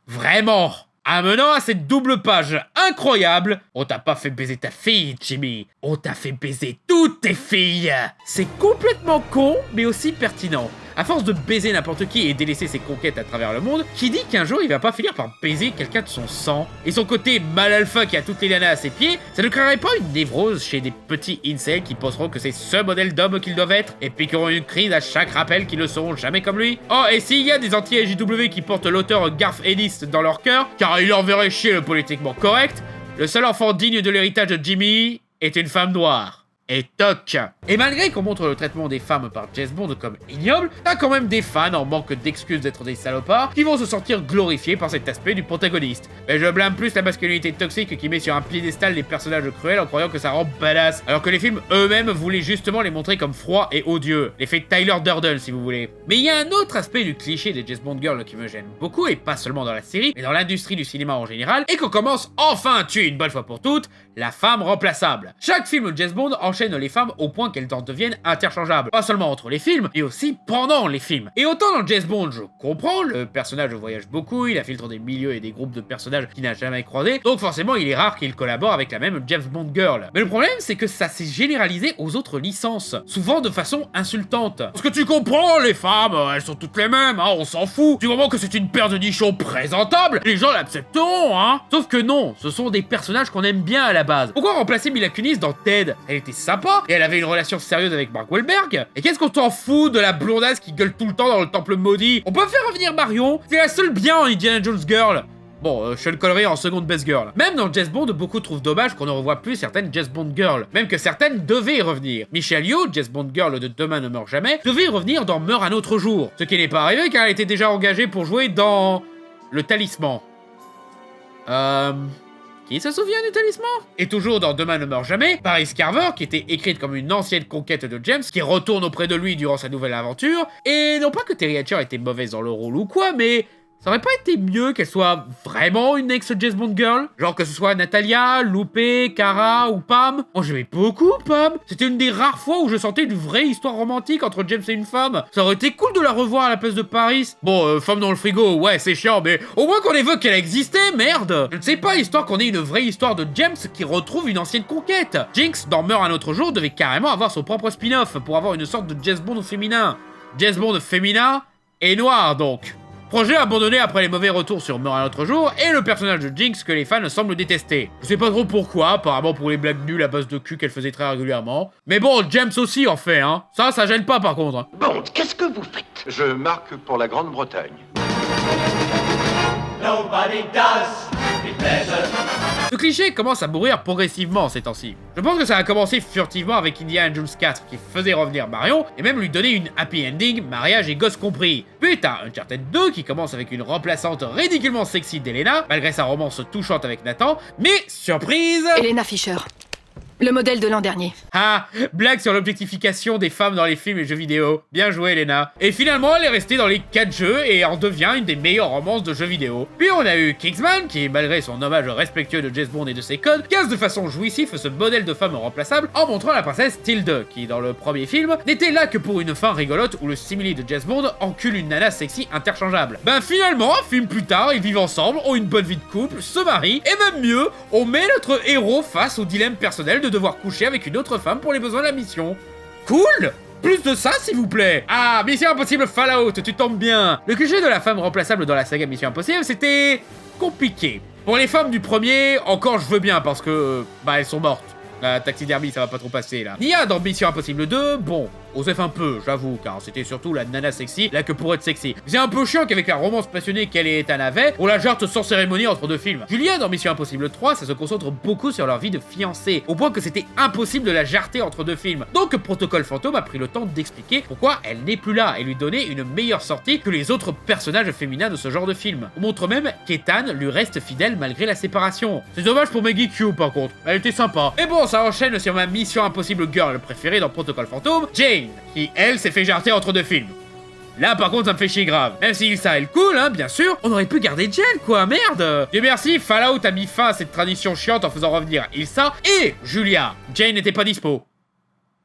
Vraiment. Amenant à cette double page incroyable, on t'a pas fait baiser ta fille, Jimmy. On t'a fait baiser toutes tes filles. C'est complètement con, mais aussi pertinent. À force de baiser n'importe qui et délaisser ses conquêtes à travers le monde, qui dit qu'un jour il va pas finir par baiser quelqu'un de son sang? Et son côté mal alpha qui a toutes les nanas à ses pieds, ça ne créerait pas une névrose chez des petits incels qui penseront que c'est ce modèle d'homme qu'ils doivent être et piqueront une crise à chaque rappel qu'ils ne seront jamais comme lui? Oh, et s'il y a des anti-AJW qui portent l'auteur Garth Ennis dans leur cœur, car il leur verrait chier le politiquement correct, le seul enfant digne de l'héritage de Jimmy est une femme noire. Et toc. Et malgré qu'on montre le traitement des femmes par James Bond comme ignoble, t'as quand même des fans en manque d'excuses d'être des salopards qui vont se sentir glorifiés par cet aspect du protagoniste. Mais je blâme plus la masculinité toxique qui met sur un piédestal les personnages cruels en croyant que ça rend badass, alors que les films eux-mêmes voulaient justement les montrer comme froids et odieux. L'effet Tyler Durden si vous voulez. Mais il y a un autre aspect du cliché des James Bond Girls qui me gêne beaucoup, et pas seulement dans la série, mais dans l'industrie du cinéma en général, et qu'on commence enfin à tuer une bonne fois pour toutes la femme remplaçable. Chaque film de James Bond enchaîne les femmes au point qu'elles en deviennent interchangeables. Pas seulement entre les films, mais aussi pendant les films. Et autant dans James Bond, je comprends, le personnage voyage beaucoup, il infiltre des milieux et des groupes de personnages qu'il n'a jamais croisés, donc forcément il est rare qu'il collabore avec la même James Bond Girl. Mais le problème, c'est que ça s'est généralisé aux autres licences, souvent de façon insultante. Parce que tu comprends, les femmes, elles sont toutes les mêmes, hein, on s'en fout. Du moment que c'est une paire de nichons présentables, les gens l'accepteront, hein. Sauf que non, ce sont des personnages qu'on aime bien à la base. Pourquoi remplacer Mila Kunis dans Ted? Elle était sympa, et elle avait une relation sérieuse avec Mark Wahlberg. Et qu'est-ce qu'on t'en fout de la blondasse qui gueule tout le temps dans le temple maudit? On peut faire revenir Marion, c'est la seule bien en Indiana Jones Girl. Bon, Sean Connery en seconde best girl. Même dans James Bond, beaucoup trouvent dommage qu'on ne revoit plus certaines James Bond Girls. Même que certaines devaient y revenir. Michelle Yeoh, James Bond Girl de Demain ne meurt jamais, devait y revenir dans Meurt un autre jour. Ce qui n'est pas arrivé car elle était déjà engagée pour jouer dans... Le Talisman. Qui se souvient du Talisman? Et toujours dans Demain ne meurt jamais, Paris Carver, qui était écrite comme une ancienne conquête de James, qui retourne auprès de lui durant sa nouvelle aventure, et non pas que Terry Hatcher était mauvaise dans le rôle ou quoi, mais... ça aurait pas été mieux qu'elle soit vraiment une ex-James Bond Girl? Genre que ce soit Natalia, Lupe, Cara ou Pam? Moi j'aimais beaucoup Pam. C'était une des rares fois où je sentais une vraie histoire romantique entre James et une femme. Ça aurait été cool de la revoir à la place de Paris. Bon, femme dans le frigo, ouais c'est chiant, mais au moins qu'on évoque qu'elle existait, merde. Je ne sais pas, histoire qu'on ait une vraie histoire de James qui retrouve une ancienne conquête. Jinx, dans Meurt un autre jour, devait carrément avoir son propre spin-off pour avoir une sorte de James Bond féminin. James Bond féminin et noir donc. Projet abandonné après les mauvais retours sur Meurt un autre jour et le personnage de Jinx que les fans semblent détester. Je sais pas trop pourquoi, apparemment pour les blagues nulles à base de cul qu'elle faisait très régulièrement. Mais bon, James aussi en fait, hein. Ça gêne pas par contre. Bond, qu'est-ce que vous faites? Je marque pour la Grande-Bretagne. Nobody does me better. Ce cliché commence à mourir progressivement ces temps-ci. Je pense que ça a commencé furtivement avec Indiana Jones 4 qui faisait revenir Marion et même lui donner une happy ending, mariage et gosse compris. Puis t'as Uncharted 2 qui commence avec une remplaçante ridiculement sexy d'Elena, malgré sa romance touchante avec Nathan, mais surprise... Elena Fisher. Le modèle de l'an dernier. Ah, blague sur l'objectification des femmes dans les films et jeux vidéo. Bien joué, Elena. Et finalement, elle est restée dans les 4 jeux et en devient une des meilleures romances de jeux vidéo. Puis on a eu Kingsman, qui, malgré son hommage respectueux de James Bond et de ses codes, casse de façon jouissive ce modèle de femme remplaçable en montrant la princesse Tilde, qui, dans le premier film, n'était là que pour une fin rigolote où le simili de James Bond encule une nana sexy interchangeable. Ben finalement, un film plus tard, ils vivent ensemble, ont une bonne vie de couple, se marient, et même mieux, on met notre héros face au dilemme personnel de devoir coucher avec une autre femme pour les besoins de la mission. Cool! Plus de ça, s'il vous plaît! Ah, Mission Impossible Fallout, tu tombes bien! Le cliché de la femme remplaçable dans la saga Mission Impossible, c'était... compliqué. Pour les femmes du premier, encore je veux bien, parce que... bah, elles sont mortes. La taxidermie, ça va pas trop passer, là. Nia dans Mission Impossible 2, bon... Osef un peu, j'avoue, car c'était surtout la nana sexy, là que pour être sexy. C'est un peu chiant qu'avec la romance passionnée qu'elle et Ethan avaient, on la jarte sans cérémonie entre deux films. Julia dans Mission Impossible 3, ça se concentre beaucoup sur leur vie de fiancés, au point que c'était impossible de la jarter entre deux films. Donc Protocole Fantôme a pris le temps d'expliquer pourquoi elle n'est plus là et lui donner une meilleure sortie que les autres personnages féminins de ce genre de film. On montre même qu'Ethan lui reste fidèle malgré la séparation. C'est dommage pour Maggie Q par contre, elle était sympa. Mais bon, ça enchaîne sur ma Mission Impossible Girl préférée dans Protocole Fantôme, Jane, qui elle s'est fait jarter entre deux films. Là par contre ça me fait chier grave. Même si Ilsa elle cool hein, bien sûr, on aurait pu garder Jane quoi, merde. Dieu merci, Fallout a mis fin à cette tradition chiante en faisant revenir Ilsa et Julia. Jane n'était pas dispo.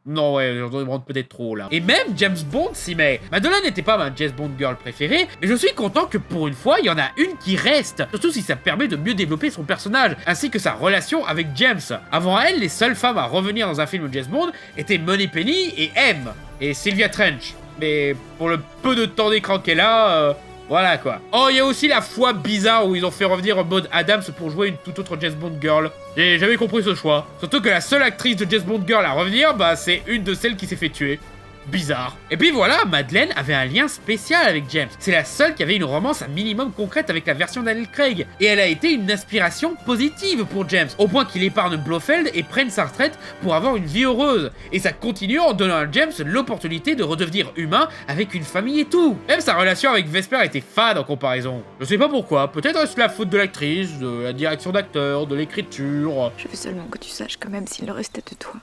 Non ouais, j'en demande peut-être trop là. Et même James Bond s'y met. Madeleine n'était pas ma James Bond girl préférée, mais je suis content que pour une fois, il y en a une qui reste. Surtout si ça permet de mieux développer son personnage, ainsi que sa relation avec James. Avant elle, les seules femmes à revenir dans un film James Bond étaient Moneypenny et M. Et Sylvia Trench. Mais pour le peu de temps d'écran qu'elle a, voilà quoi. Oh, il y a aussi la fois bizarre où ils ont fait revenir Maud Adams pour jouer une toute autre James Bond girl. J'ai jamais compris ce choix. Surtout que la seule actrice de James Bond girl à revenir, bah c'est une de celles qui s'est fait tuer. Bizarre. Et puis voilà, Madeleine avait un lien spécial avec James. C'est la seule qui avait une romance un minimum concrète avec la version Daniel Craig. Et elle a été une inspiration positive pour James, au point qu'il épargne Blofeld et prenne sa retraite pour avoir une vie heureuse. Et ça continue en donnant à James l'opportunité de redevenir humain avec une famille et tout. Même sa relation avec Vesper était fade en comparaison. Je sais pas pourquoi, peut-être est-ce la faute de l'actrice, de la direction d'acteur, de l'écriture. Je veux seulement que tu saches que même s'il ne restait de toi,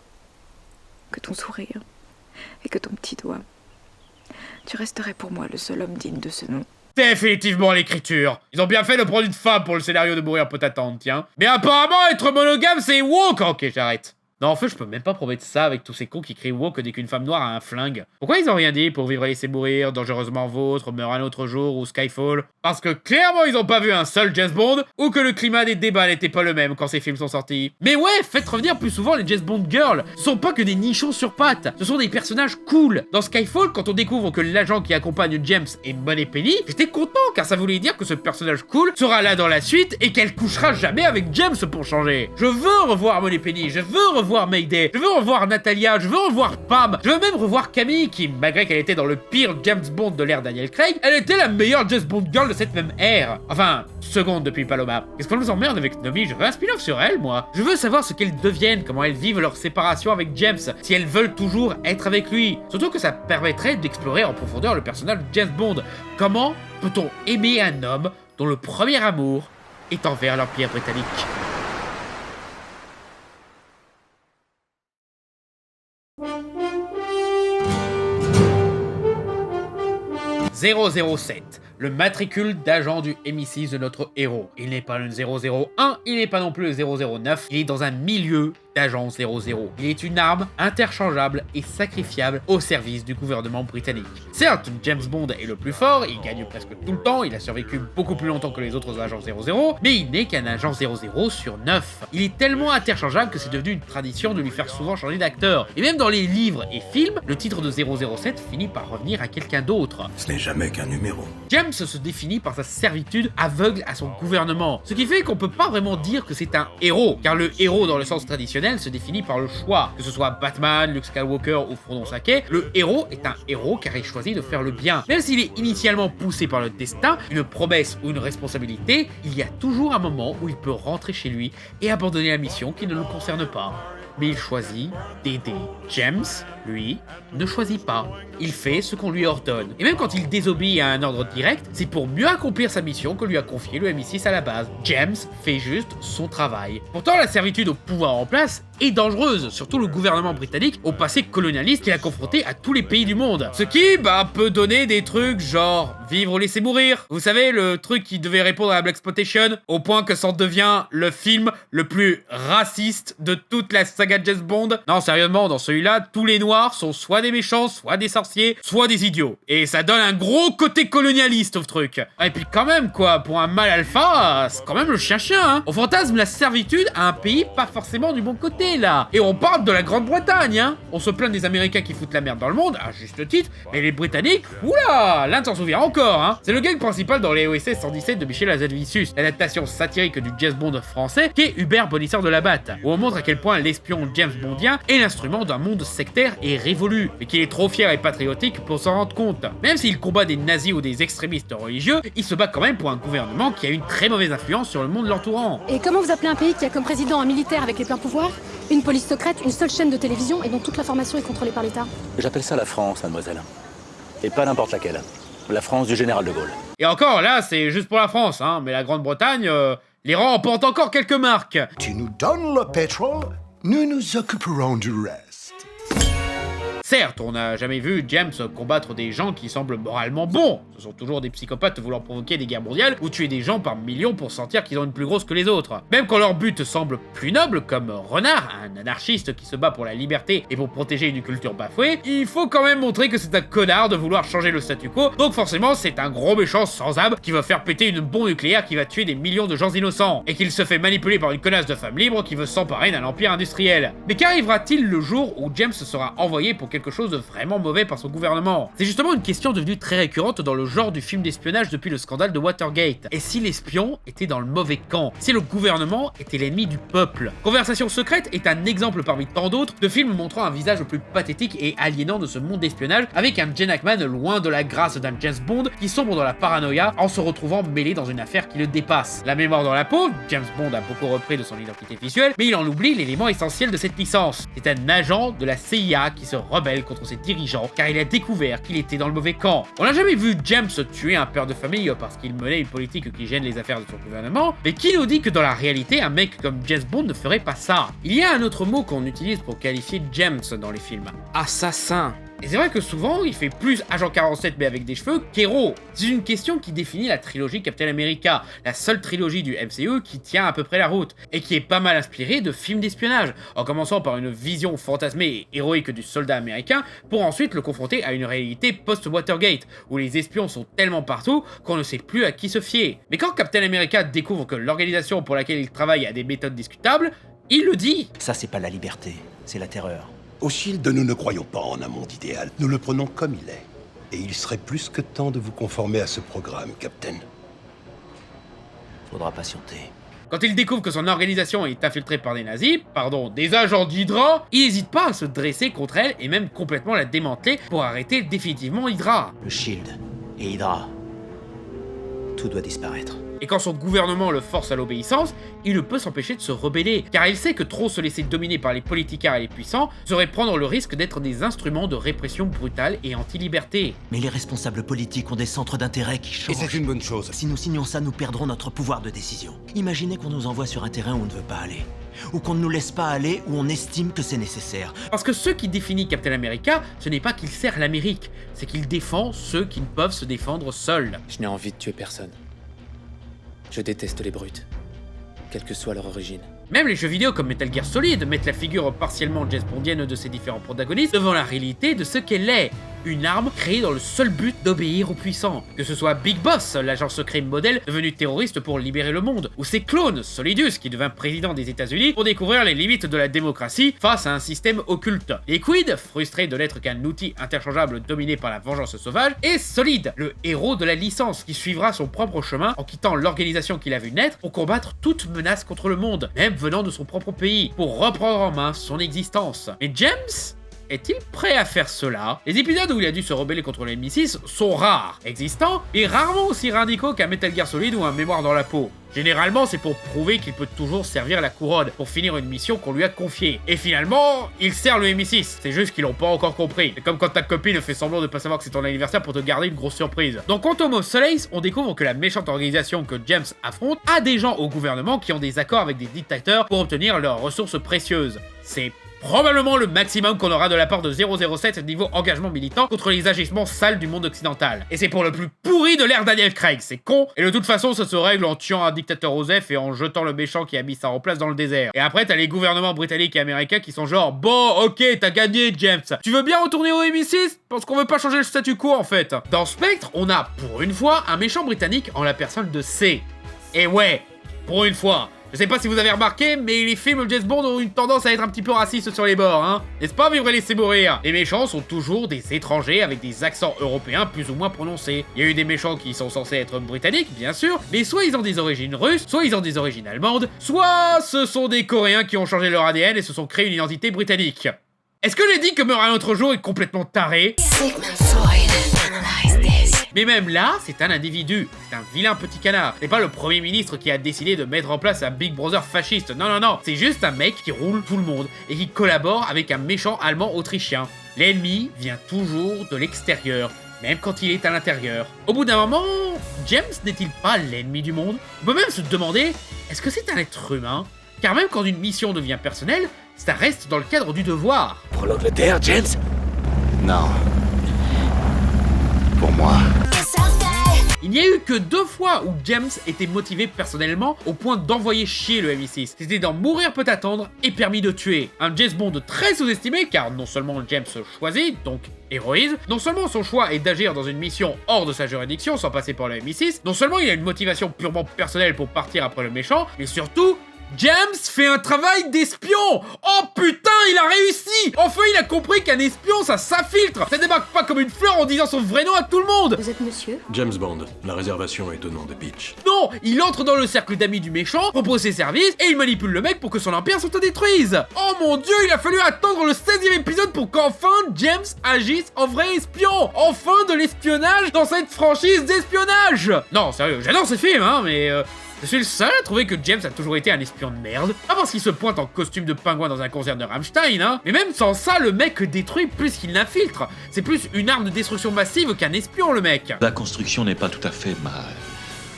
que ton sourire et que ton petit doigt, tu resterais pour moi le seul homme digne de ce nom. Définitivement l'écriture. Ils ont bien fait de prendre une femme pour le scénario de Mourir peut attendre, tiens. Mais apparemment être monogame c'est woke. Ok, j'arrête. Non, en fait, je peux même pas promettre ça avec tous ces cons qui crient woke dès qu'une femme noire a un flingue. Pourquoi ils ont rien dit pour Vivre et laisser mourir, Dangereusement vôtre, Meurt un autre jour ou Skyfall? Parce que clairement, ils ont pas vu un seul James Bond, ou que le climat des débats n'était pas le même quand ces films sont sortis. Mais ouais, faites revenir plus souvent les James Bond girls. Ce sont pas que des nichons sur pattes, ce sont des personnages cool. Dans Skyfall, quand on découvre que l'agent qui accompagne James est Moneypenny, j'étais content car ça voulait dire que ce personnage cool sera là dans la suite et qu'elle couchera jamais avec James pour changer. Je veux revoir Moneypenny, je veux revoir Mayday, je veux revoir Natalia, je veux revoir Pam, je veux même revoir Camille qui, malgré qu'elle était dans le pire James Bond de l'ère Daniel Craig, elle était la meilleure James Bond girl de cette même ère. Enfin, seconde depuis Paloma. Qu'est-ce qu'on nous emmerde avec Nomi? Je veux un spin-off sur elle, moi. Je veux savoir ce qu'elles deviennent, comment elles vivent leur séparation avec James, si elles veulent toujours être avec lui. Surtout que ça permettrait d'explorer en profondeur le personnage de James Bond. Comment peut-on aimer un homme dont le premier amour est envers l'Empire britannique? 007, le matricule d'agent du MI6 de notre héros. Il n'est pas le 001, il n'est pas non plus le 009, il est dans un milieu d'agent 00. Il est une arme interchangeable et sacrifiable au service du gouvernement britannique. Certes, James Bond est le plus fort, il gagne presque tout le temps, il a survécu beaucoup plus longtemps que les autres agents 00, mais il n'est qu'un agent 00 sur 9. Il est tellement interchangeable que c'est devenu une tradition de lui faire souvent changer d'acteur. Et même dans les livres et films, le titre de 007 finit par revenir à quelqu'un d'autre. Ce n'est jamais qu'un numéro. James se définit par sa servitude aveugle à son gouvernement, ce qui fait qu'on peut pas vraiment dire que c'est un héros, car le héros dans le sens traditionnel se définit par le choix. Que ce soit Batman, Luke Skywalker ou Frodon Sake, le héros est un héros car il choisit de faire le bien. Même s'il est initialement poussé par le destin, une promesse ou une responsabilité, il y a toujours un moment où il peut rentrer chez lui et abandonner la mission qui ne le concerne pas. Mais il choisit d'aider. James, lui, ne choisit pas. Il fait ce qu'on lui ordonne. Et même quand il désobéit à un ordre direct, c'est pour mieux accomplir sa mission que lui a confié le MI6 à la base. James fait juste son travail. Pourtant, la servitude au pouvoir en place est dangereuse, surtout le gouvernement britannique au passé colonialiste qu'il a confronté à tous les pays du monde. Ce qui, peut donner des trucs genre vivre ou laisser mourir. Vous savez, le truc qui devait répondre à la Blaxploitation, au point que ça devient le film le plus raciste de toute la saga James Bond. Non, sérieusement, dans celui-là, tous les noirs sont soit des méchants, soit des sorciers, soit des idiots. Et ça donne un gros côté colonialiste au truc. Et puis quand même, quoi, pour un mâle alpha, c'est quand même le chien-chien, hein. On fantasme la servitude à un pays pas forcément du bon côté. terminé là. Et on parle de la Grande-Bretagne, hein. On se plaint des Américains qui foutent la merde dans le monde, à juste titre, mais les Britanniques, oula, l'un s'en souvient encore, hein. C'est le gang principal dans les OSS 117 de Michel Hazanavicius, l'adaptation satirique du James Bond français qui est Hubert Bonisseur de la Batte, où on montre à quel point l'espion James Bondien est l'instrument d'un monde sectaire et révolu, mais qu'il est trop fier et patriotique pour s'en rendre compte. Même s'il combat des nazis ou des extrémistes religieux, il se bat quand même pour un gouvernement qui a une très mauvaise influence sur le monde l'entourant. Et comment vous appelez un pays qui a comme président un militaire avec les pleins pouvoirs, une police secrète, une seule chaîne de télévision et dont toute l'information est contrôlée par l'État? J'appelle ça la France, mademoiselle. Et pas n'importe laquelle. La France du général de Gaulle. Et encore, là, c'est juste pour la France, hein, mais la Grande-Bretagne, l'Iran emporte encore quelques marques. Tu nous donnes le pétrole, nous nous occuperons du reste. Certes, on n'a jamais vu James combattre des gens qui semblent moralement bons. Ce sont toujours des psychopathes voulant provoquer des guerres mondiales ou tuer des gens par millions pour sentir qu'ils ont une plus grosse que les autres. Même quand leur but semble plus noble, comme Renard, un anarchiste qui se bat pour la liberté et pour protéger une culture bafouée, il faut quand même montrer que c'est un connard de vouloir changer le statu quo, donc forcément c'est un gros méchant sans âme qui va faire péter une bombe nucléaire qui va tuer des millions de gens innocents, et qu'il se fait manipuler par une connasse de femme libre qui veut s'emparer d'un empire industriel. Mais qu'arrivera-t-il le jour où James sera envoyé pour quelque chose de vraiment mauvais par son gouvernement? C'est justement une question devenue très récurrente dans le genre du film d'espionnage depuis le scandale de Watergate. Et si l'espion était dans le mauvais camp? Si le gouvernement était l'ennemi du peuple? Conversation secrète est un exemple parmi tant d'autres de films montrant un visage plus pathétique et aliénant de ce monde d'espionnage, avec un Gene Hackman loin de la grâce d'un James Bond qui sombre dans la paranoïa en se retrouvant mêlé dans une affaire qui le dépasse. La mémoire dans la peau, James Bond a beaucoup repris de son identité visuelle, mais il en oublie l'élément essentiel de cette licence. C'est un agent de la CIA qui se rebelle contre ses dirigeants car il a découvert qu'il était dans le mauvais camp. On n'a jamais vu James tuer un père de famille parce qu'il menait une politique qui gêne les affaires de son gouvernement, mais qui nous dit que dans la réalité, un mec comme James Bond ne ferait pas ça? Il y a un autre mot qu'on utilise pour qualifier James dans les films: assassin. Et c'est vrai que souvent, il fait plus Agent 47 mais avec des cheveux qu'héros. C'est une question qui définit la trilogie Captain America, la seule trilogie du MCU qui tient à peu près la route, et qui est pas mal inspirée de films d'espionnage, en commençant par une vision fantasmée et héroïque du soldat américain, pour ensuite le confronter à une réalité post-Watergate, où les espions sont tellement partout qu'on ne sait plus à qui se fier. Mais quand Captain America découvre que l'organisation pour laquelle il travaille a des méthodes discutables, il le dit. Ça, c'est pas la liberté, c'est la terreur. Au Shield, nous ne croyons pas en un monde idéal. Nous le prenons comme il est. Et il serait plus que temps de vous conformer à ce programme, Captain. Faudra patienter. Quand il découvre que son organisation est infiltrée par des nazis, des agents d'Hydra, il n'hésite pas à se dresser contre elle et même complètement la démanteler pour arrêter définitivement Hydra. Le Shield et Hydra, tout doit disparaître. Et quand son gouvernement le force à l'obéissance, il ne peut s'empêcher de se rebeller, car il sait que trop se laisser dominer par les politiciens et les puissants serait prendre le risque d'être des instruments de répression brutale et anti-liberté. Mais les responsables politiques ont des centres d'intérêt qui changent. Et c'est une bonne chose. Si nous signons ça, nous perdrons notre pouvoir de décision. Imaginez qu'on nous envoie sur un terrain où on ne veut pas aller. Ou qu'on ne nous laisse pas aller où on estime que c'est nécessaire. Parce que ce qui définit Captain America, ce n'est pas qu'il sert l'Amérique, c'est qu'il défend ceux qui ne peuvent se défendre seuls. Je n'ai envie de tuer personne. Je déteste les brutes, quelle que soit leur origine. Même les jeux vidéo comme Metal Gear Solid mettent la figure partiellement James Bondienne de ses différents protagonistes devant la réalité de ce qu'elle est. Une arme créée dans le seul but d'obéir aux puissants. Que ce soit Big Boss, l'agent secret modèle devenu terroriste pour libérer le monde, ou ses clones, Solidus qui devint président des États-Unis pour découvrir les limites de la démocratie face à un système occulte. Liquid, frustré de n'être qu'un outil interchangeable dominé par la vengeance sauvage, et Solid, le héros de la licence qui suivra son propre chemin en quittant l'organisation qu'il a vu naître pour combattre toute menace contre le monde, même venant de son propre pays, pour reprendre en main son existence. Mais James est-il prêt à faire cela? Les épisodes où il a dû se rebeller contre les MI6 sont rares, existants, et rarement aussi radicaux qu'un Metal Gear Solid ou un Mémoire dans la peau. Généralement, c'est pour prouver qu'il peut toujours servir la couronne, pour finir une mission qu'on lui a confiée. Et finalement, il sert le MI6, c'est juste qu'ils l'ont pas encore compris. C'est comme quand ta copine fait semblant de pas savoir que c'est ton anniversaire pour te garder une grosse surprise. Dans Quantum of Solace, on découvre que la méchante organisation que James affronte a des gens au gouvernement qui ont des accords avec des dictateurs pour obtenir leurs ressources précieuses. C'est probablement le maximum qu'on aura de la part de 007 niveau engagement militant contre les agissements sales du monde occidental. Et c'est pour le plus pourri de l'ère Daniel Craig, c'est con, et de toute façon ça se règle en tuant un dictateur Osef et en jetant le méchant qui a mis ça en place dans le désert. Et après t'as les gouvernements britanniques et américains qui sont genre bon ok t'as gagné James, tu veux bien retourner au MI6 parce qu'on veut pas changer le statu quo en fait. Dans Spectre on a pour une fois un méchant britannique en la personne de C. Et ouais, pour une fois, Je sais pas si vous avez remarqué, mais les films James Bond ont une tendance à être un petit peu racistes sur les bords, hein. N'est-ce pas, vivre et laisser mourir? Les méchants sont toujours des étrangers avec des accents européens plus ou moins prononcés. Il y a eu des méchants qui sont censés être britanniques, bien sûr, mais soit ils ont des origines russes, soit ils ont des origines allemandes, soit ce sont des Coréens qui ont changé leur ADN et se sont créés une identité britannique. Est-ce que j'ai dit que Meurt un autre jour est complètement taré? Mais même là, c'est un individu, c'est un vilain petit canard. C'est pas le premier ministre qui a décidé de mettre en place un Big Brother fasciste, non, c'est juste un mec qui roule tout le monde et qui collabore avec un méchant allemand autrichien. L'ennemi vient toujours de l'extérieur, même quand il est à l'intérieur. Au bout d'un moment, James n'est-il pas l'ennemi du monde? On peut même se demander, est-ce que c'est un être humain? Car même quand une mission devient personnelle, ça reste dans le cadre du devoir. Pour l'Angleterre, James? Non. Pour moi. Il n'y a eu que 2 fois où James était motivé personnellement au point d'envoyer chier le MI6. C'était dans Mourir peut attendre et Permis de tuer. Un James Bond très sous-estimé car non seulement James choisit, donc héroïse, non seulement son choix est d'agir dans une mission hors de sa juridiction sans passer par le MI6, non seulement il a une motivation purement personnelle pour partir après le méchant, mais surtout, James fait un travail d'espion! Oh putain, il a réussi! Enfin, il a compris qu'un espion, ça s'infiltre! Ça débarque pas comme une fleur en disant son vrai nom à tout le monde! Vous êtes monsieur? James Bond, la réservation est au nom de Peach. Non, il entre dans le cercle d'amis du méchant, propose ses services, et il manipule le mec pour que son empire s'autodétruise! Oh mon dieu, il a fallu attendre le 16e épisode pour qu'enfin James agisse en vrai espion! Enfin de l'espionnage dans cette franchise d'espionnage! Non, sérieux, j'adore ce film, hein, mais... Je suis le seul à trouver que James a toujours été un espion de merde. Pas parce qu'il se pointe en costume de pingouin dans un concert de Rammstein, hein. Mais même sans ça, le mec détruit plus qu'il n'infiltre. C'est plus une arme de destruction massive qu'un espion, le mec. La construction n'est pas tout à fait ma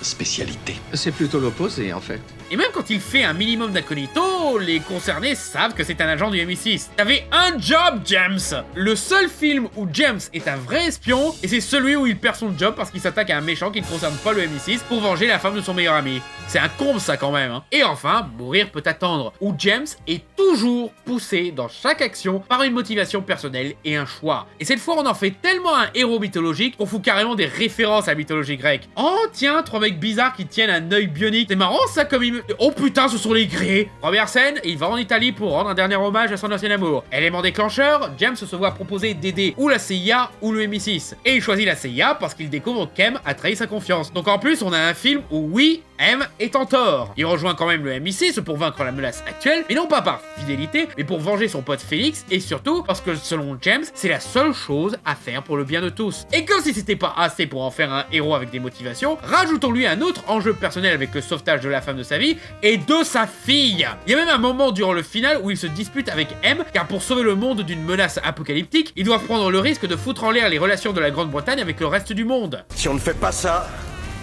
spécialité. C'est plutôt l'opposé, en fait. Et même quand il fait un minimum d'incognito, les concernés savent que c'est un agent du MI6. T'avais un job, James! Le seul film où James est un vrai espion, et c'est celui où il perd son job parce qu'il s'attaque à un méchant qui ne concerne pas le MI6 pour venger la femme de son meilleur ami. C'est un comble ça quand même, hein. Et enfin, Mourir peut attendre, où James est toujours poussé dans chaque action par une motivation personnelle et un choix. Et cette fois, on en fait tellement un héros mythologique qu'on fout carrément des références à la mythologie grecque. Oh tiens, 3 mecs bizarres qui tiennent un œil bionique. C'est marrant ça comme il me... Oh putain, ce sont les Grés! Première scène, il va en Italie pour rendre un dernier hommage à son ancien amour. Élément déclencheur, James se voit proposer d'aider ou la CIA ou le MI6. Et il choisit la CIA parce qu'il découvre qu'M a trahi sa confiance. Donc en plus, on a un film où oui, M est en tort. Il rejoint quand même le MI6 pour vaincre la menace actuelle, mais non pas par fidélité, mais pour venger son pote Félix, et surtout parce que selon James, c'est la seule chose à faire pour le bien de tous. Et comme si c'était pas assez pour en faire un héros avec des motivations, rajoutons-lui un autre enjeu personnel avec le sauvetage de la femme de sa vie et de sa fille. Il y a même un moment durant le final où il se dispute avec M, car pour sauver le monde d'une menace apocalyptique, ils doivent prendre le risque de foutre en l'air les relations de la Grande-Bretagne avec le reste du monde. Si on ne fait pas ça,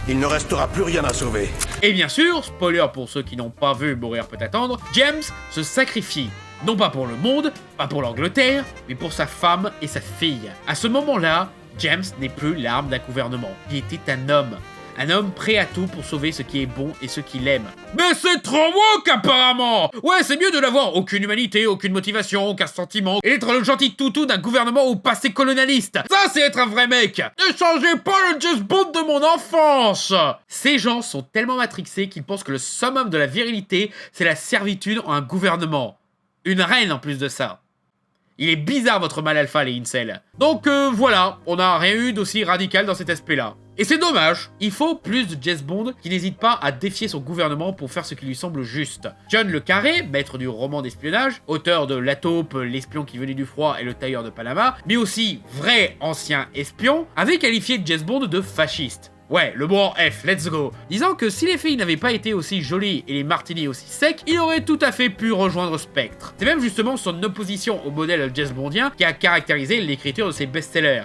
il ne restera plus rien à sauver. Et bien sûr, spoiler pour ceux qui n'ont pas vu Mourir peut attendre, James se sacrifie. Non pas pour le monde, pas pour l'Angleterre, mais pour sa femme et sa fille. À ce moment-là, James n'est plus l'arme d'un gouvernement. Il était un homme. Un homme prêt à tout pour sauver ce qui est bon et ce qu'il aime. Mais c'est trop woke apparemment! Ouais, c'est mieux de n'avoir aucune humanité, aucune motivation, aucun sentiment, et d'être le gentil toutou d'un gouvernement au passé colonialiste. Ça, c'est être un vrai mec! Ne changez pas le James Bond de mon enfance! Ces gens sont tellement matrixés qu'ils pensent que le summum de la virilité, c'est la servitude en un gouvernement. Une reine en plus de ça. Il est bizarre votre mal alpha, les incels. Donc voilà, on n'a rien eu d'aussi radical dans cet aspect-là. Et c'est dommage, il faut plus de James Bond qui n'hésite pas à défier son gouvernement pour faire ce qui lui semble juste. John le Carré, maître du roman d'espionnage, auteur de La Taupe, l'espion qui venait du froid et le tailleur de Panama, mais aussi vrai ancien espion, avait qualifié James Bond de fasciste. Ouais, le bon F, let's go. Disant que si les filles n'avaient pas été aussi jolies et les martinis aussi secs, il aurait tout à fait pu rejoindre Spectre. C'est même justement son opposition au modèle James Bondien qui a caractérisé l'écriture de ses best-sellers.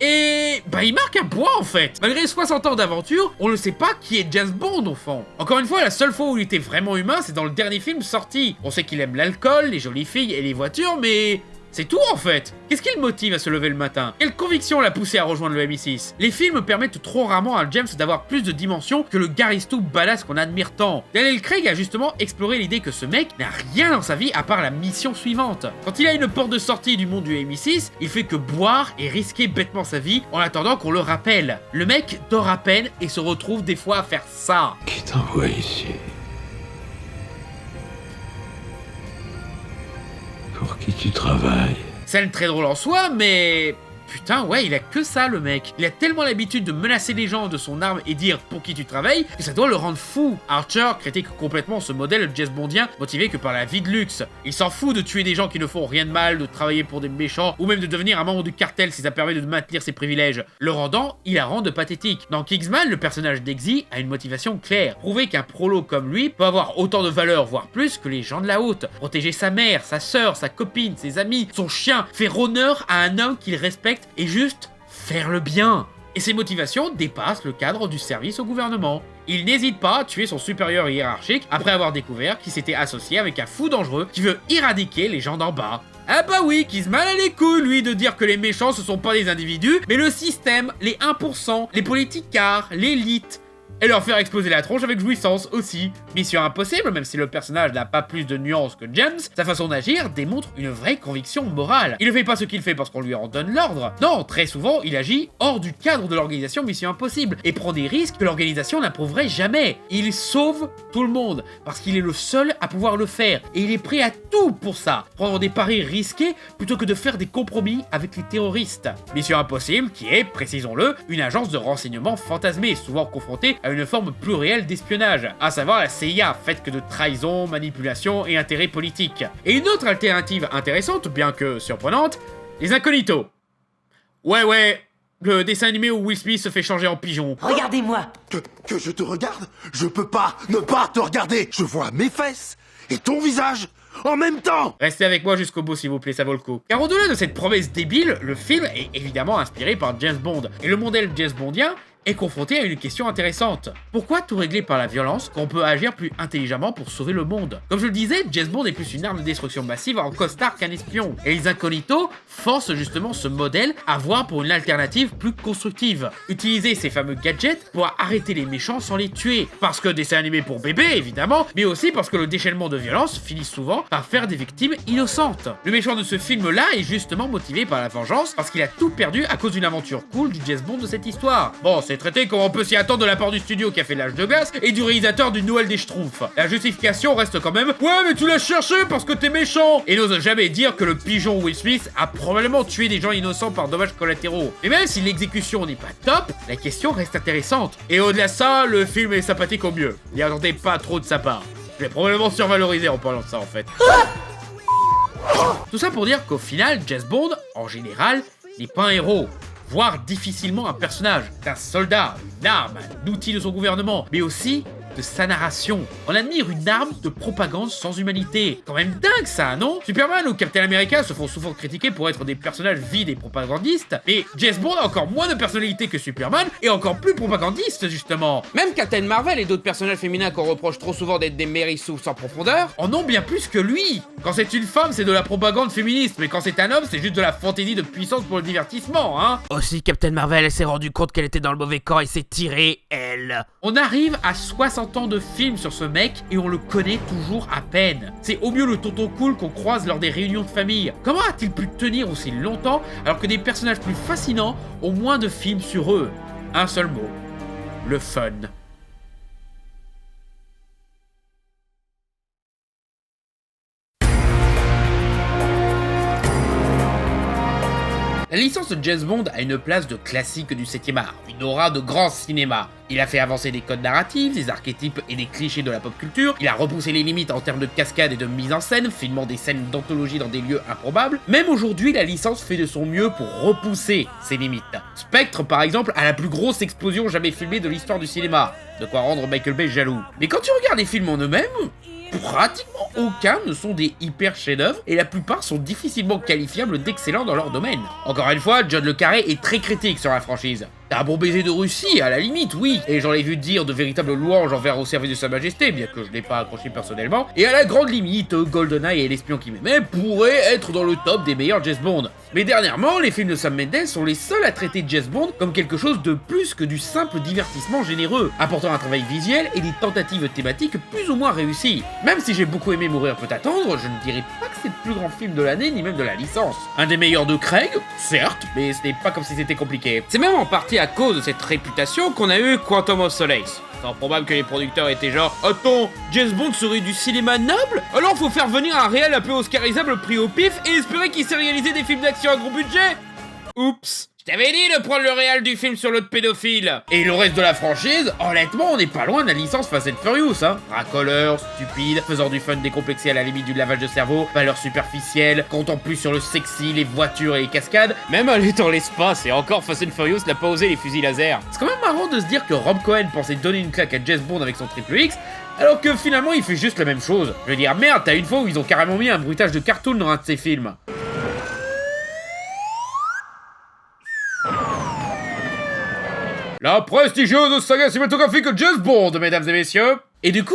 Et bah il marque un point en fait. Malgré 60 ans d'aventure, on ne sait pas qui est James Bond au fond. Encore une fois, la seule fois où il était vraiment humain, c'est dans le dernier film sorti. On sait qu'il aime l'alcool, les jolies filles et les voitures, mais... c'est tout en fait. Qu'est-ce qui le motive à se lever le matin? Quelle conviction l'a poussé à rejoindre le MI6? Les films permettent trop rarement à James d'avoir plus de dimensions que le Gary Stu badass qu'on admire tant. Daniel Craig a justement exploré l'idée que ce mec n'a rien dans sa vie à part la mission suivante. Quand il a une porte de sortie du monde du MI6, il fait que boire et risquer bêtement sa vie en attendant qu'on le rappelle. Le mec dort à peine et se retrouve des fois à faire ça. Qui t'envoie ici? tu travailles. Scène très drôle en soi, mais... Putain, ouais, il a que ça, le mec. Il a tellement l'habitude de menacer les gens de son arme et dire pour qui tu travailles, que ça doit le rendre fou. Archer critique complètement ce modèle James Bondien motivé que par la vie de luxe. Il s'en fout de tuer des gens qui ne font rien de mal, de travailler pour des méchants, ou même de devenir un membre du cartel si ça permet de maintenir ses privilèges. Le rendant hilarant de pathétique. Dans Kingsman, le personnage d'Eggsy a une motivation claire. Prouver qu'un prolo comme lui peut avoir autant de valeur, voire plus, que les gens de la haute. Protéger sa mère, sa sœur, sa copine, ses amis, son chien, faire honneur à un homme qu'il respecte et juste faire le bien. Et ses motivations dépassent le cadre du service au gouvernement. Il n'hésite pas à tuer son supérieur hiérarchique après avoir découvert qu'il s'était associé avec un fou dangereux qui veut éradiquer les gens d'en bas. Ah bah oui, Kingsman a les couilles, lui, de dire que les méchants ce sont pas des individus, mais le système, les 1%, les politicards, l'élite, et leur faire exploser la tronche avec jouissance aussi. Mission impossible, même si le personnage n'a pas plus de nuances que James, sa façon d'agir démontre une vraie conviction morale. Il ne fait pas ce qu'il fait parce qu'on lui en donne l'ordre. Non, très souvent, il agit hors du cadre de l'organisation Mission Impossible et prend des risques que l'organisation n'approuverait jamais. Il sauve tout le monde parce qu'il est le seul à pouvoir le faire et il est prêt à tout pour ça. Prendre des paris risqués plutôt que de faire des compromis avec les terroristes. Mission Impossible qui est, précisons-le, une agence de renseignement fantasmée, souvent confrontée à une forme plus réelle d'espionnage, à savoir la CIA, faite que de trahison, manipulation et intérêts politiques. Et une autre alternative intéressante, bien que surprenante, les Incognitos. Ouais, le dessin animé où Will Smith se fait changer en pigeon. Regardez-moi. Que je te regarde? Je peux pas ne pas te regarder. Je vois mes fesses et ton visage en même temps. Restez avec moi jusqu'au bout s'il vous plaît, ça vaut le coup. Car au-delà de cette promesse débile, le film est évidemment inspiré par James Bond. Et le modèle James Bondien est confronté à une question intéressante. Pourquoi tout régler par la violence quand on peut agir plus intelligemment pour sauver le monde? Comme je le disais, James Bond est plus une arme de destruction massive en costard qu'un espion. Et les Incognitos forcent justement ce modèle à voir pour une alternative plus constructive. Utiliser ces fameux gadgets pour arrêter les méchants sans les tuer. Parce que dessin animé pour bébés, évidemment, mais aussi parce que le déchaînement de violence finit souvent par faire des victimes innocentes. Le méchant de ce film-là est justement motivé par la vengeance parce qu'il a tout perdu à cause d'une aventure cool du James Bond de cette histoire. Bon, c'est traité comme on peut s'y attendre de la part du studio qui a fait l'âge de glace et du réalisateur du Noël des Schtroumpfs. La justification reste quand même « Ouais, mais tu l'as cherché parce que t'es méchant !» et n'ose jamais dire que le pigeon Will Smith a probablement tué des gens innocents par dommages collatéraux. Et même si l'exécution n'est pas top, la question reste intéressante. Et au-delà de ça, le film est sympathique au mieux. N'y attendez pas trop de sa part. Je l'ai probablement survalorisé en parlant de ça en fait. Tout ça pour dire qu'au final, James Bond, en général, n'est pas un héros. Voire difficilement un personnage, un soldat, une arme, un outil de son gouvernement, mais aussi de sa narration. On admire une arme de propagande sans humanité. Quand même dingue ça, non? Superman ou Captain America se font souvent critiquer pour être des personnages vides et propagandistes, mais James Bond a encore moins de personnalité que Superman et encore plus propagandiste justement. Même Captain Marvel et d'autres personnages féminins qu'on reproche trop souvent d'être des mérissous sans profondeur en ont bien plus que lui. Quand c'est une femme, c'est de la propagande féministe, mais quand c'est un homme, c'est juste de la fantaisie de puissance pour le divertissement, hein. Aussi, Captain Marvel, elle s'est rendue compte qu'elle était dans le mauvais camp et s'est tirée, elle. On arrive à 60 ans de films sur ce mec et on le connaît toujours à peine. C'est au mieux le tonton cool qu'on croise lors des réunions de famille. Comment a-t-il pu tenir aussi longtemps alors que des personnages plus fascinants ont moins de films sur eux? Un seul mot, le fun. La licence de James Bond a une place de classique du 7e art, une aura de grand cinéma. Il a fait avancer des codes narratifs, des archétypes et des clichés de la pop culture, il a repoussé les limites en termes de cascade et de mise en scène, filmant des scènes d'anthologie dans des lieux improbables. Même aujourd'hui, la licence fait de son mieux pour repousser ses limites. Spectre, par exemple, a la plus grosse explosion jamais filmée de l'histoire du cinéma, de quoi rendre Michael Bay jaloux. Mais quand tu regardes les films en eux-mêmes, pratiquement aucun ne sont des hyper chefs-d'œuvre et la plupart sont difficilement qualifiables d'excellents dans leur domaine. Encore une fois, John le Carré est très critique sur la franchise. Un bon baiser de Russie, à la limite, oui. Et j'en ai vu dire de véritables louanges envers au service de sa majesté, bien que je n'ai pas accroché personnellement. Et à la grande limite, GoldenEye et l'espion qui m'aimait pourraient être dans le top des meilleurs James Bond. Mais dernièrement, les films de Sam Mendes sont les seuls à traiter James Bond comme quelque chose de plus que du simple divertissement généreux, apportant un travail visuel et des tentatives thématiques plus ou moins réussies. Même si j'ai beaucoup aimé Mourir peut attendre, je ne dirais pas que c'est le plus grand film de l'année, ni même de la licence. Un des meilleurs de Craig, certes, mais ce n'est pas comme si c'était compliqué. C'est même en partie à cause de cette réputation qu'on a eu Quantum of Solace. C'est probable que les producteurs étaient genre « Attends, James Bond serait du cinéma noble? Alors faut faire venir un réel un peu oscarisable pris au pif et espérer qu'il sait réaliser des films d'action à gros budget ?» Oups. Je t'avais dit de prendre le réal du film sur l'autre pédophile. Et le reste de la franchise, honnêtement, on n'est pas loin de la licence Fast and Furious, hein. Racoleur, stupide, faisant du fun décomplexé à la limite du lavage de cerveau, valeur superficielle, comptant plus sur le sexy, les voitures et les cascades, même aller dans l'espace, et encore Fast and Furious n'a pas osé les fusils laser. C'est quand même marrant de se dire que Rob Cohen pensait donner une claque à James Bond avec son Triple X, alors que finalement il fait juste la même chose. Je veux dire, merde, t'as une fois où ils ont carrément mis un bruitage de cartoon dans un de ses films. La prestigieuse saga cinématographique James Bond, mesdames et messieurs. Et du coup,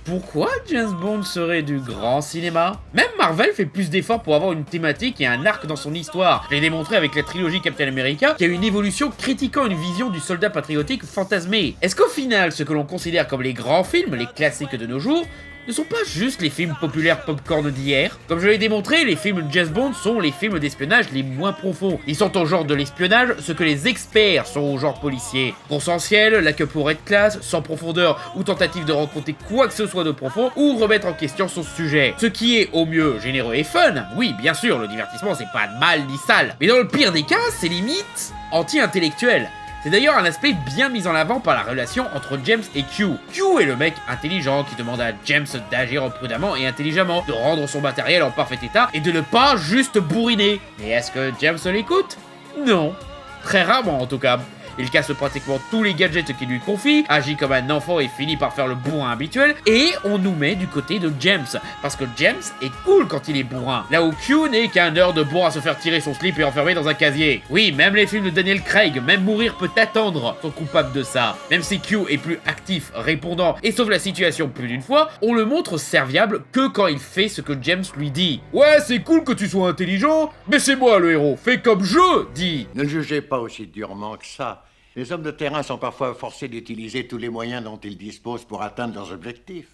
pourquoi James Bond serait du grand cinéma? Même Marvel fait plus d'efforts pour avoir une thématique et un arc dans son histoire. Je l'ai démontré avec la trilogie Captain America, qui a une évolution critiquant une vision du soldat patriotique fantasmé. Est-ce qu'au final, ce que l'on considère comme les grands films, les classiques de nos jours, ne sont pas juste les films populaires popcorn d'hier? Comme je l'ai démontré, les films de James Bond sont les films d'espionnage les moins profonds. Ils sont au genre de l'espionnage ce que les experts sont au genre policier. Consensuel, la queue pour être classe, sans profondeur ou tentative de raconter quoi que ce soit de profond ou remettre en question son sujet. Ce qui est au mieux généreux et fun. Oui, bien sûr, le divertissement c'est pas mal ni sale. Mais dans le pire des cas, c'est limite anti-intellectuel. C'est d'ailleurs un aspect bien mis en avant par la relation entre James et Q. Q est le mec intelligent qui demande à James d'agir prudemment et intelligemment, de rendre son matériel en parfait état et de ne pas juste bourriner. Mais est-ce que James l'écoute? Non. Très rarement en tout cas. Il casse pratiquement tous les gadgets qu'il lui confie, agit comme un enfant et finit par faire le bourrin habituel, et on nous met du côté de James, parce que James est cool quand il est bourrin, là où Q n'est qu'un nerd de bourrin à se faire tirer son slip et enfermer dans un casier. Oui, même les films de Daniel Craig, même mourir peut attendre, sont coupables de ça. Même si Q est plus actif, répondant et sauve la situation plus d'une fois, on le montre serviable que quand il fait ce que James lui dit. Ouais, c'est cool que tu sois intelligent, mais c'est moi le héros, fais comme je dis. Ne le jugez pas aussi durement que ça. Les hommes de terrain sont parfois forcés d'utiliser tous les moyens dont ils disposent pour atteindre leurs objectifs.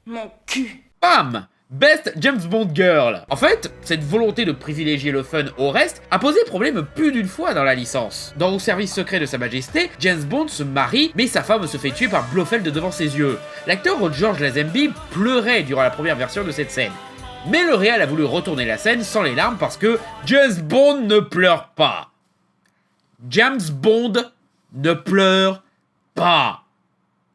Mon cul. Bam! Best James Bond Girl. En fait, cette volonté de privilégier le fun au reste a posé problème plus d'une fois dans la licence. Dans Au service secret de Sa Majesté, James Bond se marie, mais sa femme se fait tuer par Blofeld devant ses yeux. L'acteur George Lazenby pleurait durant la première version de cette scène. Mais le réal a voulu retourner la scène sans les larmes parce que James Bond ne pleure pas. James Bond ne pleure pas.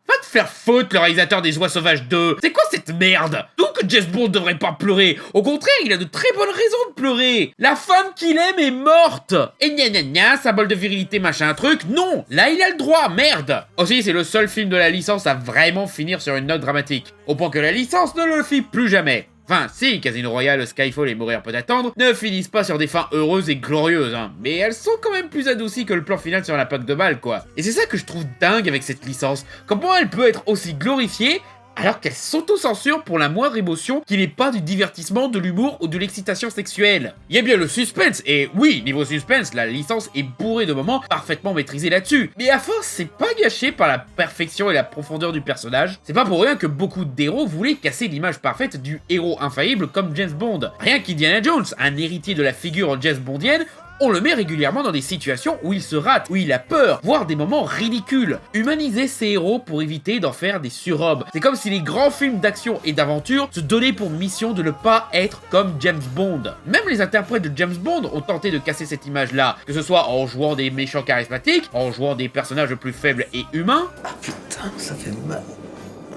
Va te faire foutre, le réalisateur des Oies Sauvages 2. C'est quoi cette merde? Donc que James Bond devrait pas pleurer. Au contraire, il a de très bonnes raisons de pleurer. La femme qu'il aime est morte. Et gna gna gna, symbole de virilité machin truc. Non, là il a le droit, merde. Aussi, c'est le seul film de la licence à vraiment finir sur une note dramatique. Au point que la licence ne le fit plus jamais. Enfin, si, Casino Royale, Skyfall et Mourir peut attendre ne finissent pas sur des fins heureuses et glorieuses, hein. Mais elles sont quand même plus adoucies que le plan final sur la Pack de balle, quoi. Et c'est ça que je trouve dingue avec cette licence. Comment elle peut être aussi glorifiée alors qu'elle s'auto-censure pour la moindre émotion qui n'est pas du divertissement, de l'humour ou de l'excitation sexuelle. Il y a bien le suspense, et oui, niveau suspense, la licence est bourrée de moments parfaitement maîtrisés là-dessus. Mais à force, c'est pas gâché par la perfection et la profondeur du personnage. C'est pas pour rien que beaucoup d'héros voulaient casser l'image parfaite du héros infaillible comme James Bond. Rien qu'Indiana Jones, un héritier de la figure James Bondienne, on le met régulièrement dans des situations où il se rate, où il a peur, voire des moments ridicules. Humaniser ses héros pour éviter d'en faire des surhommes. C'est comme si les grands films d'action et d'aventure se donnaient pour mission de ne pas être comme James Bond. Même les interprètes de James Bond ont tenté de casser cette image-là, que ce soit en jouant des méchants charismatiques, en jouant des personnages plus faibles et humains. Ah putain, ça fait mal.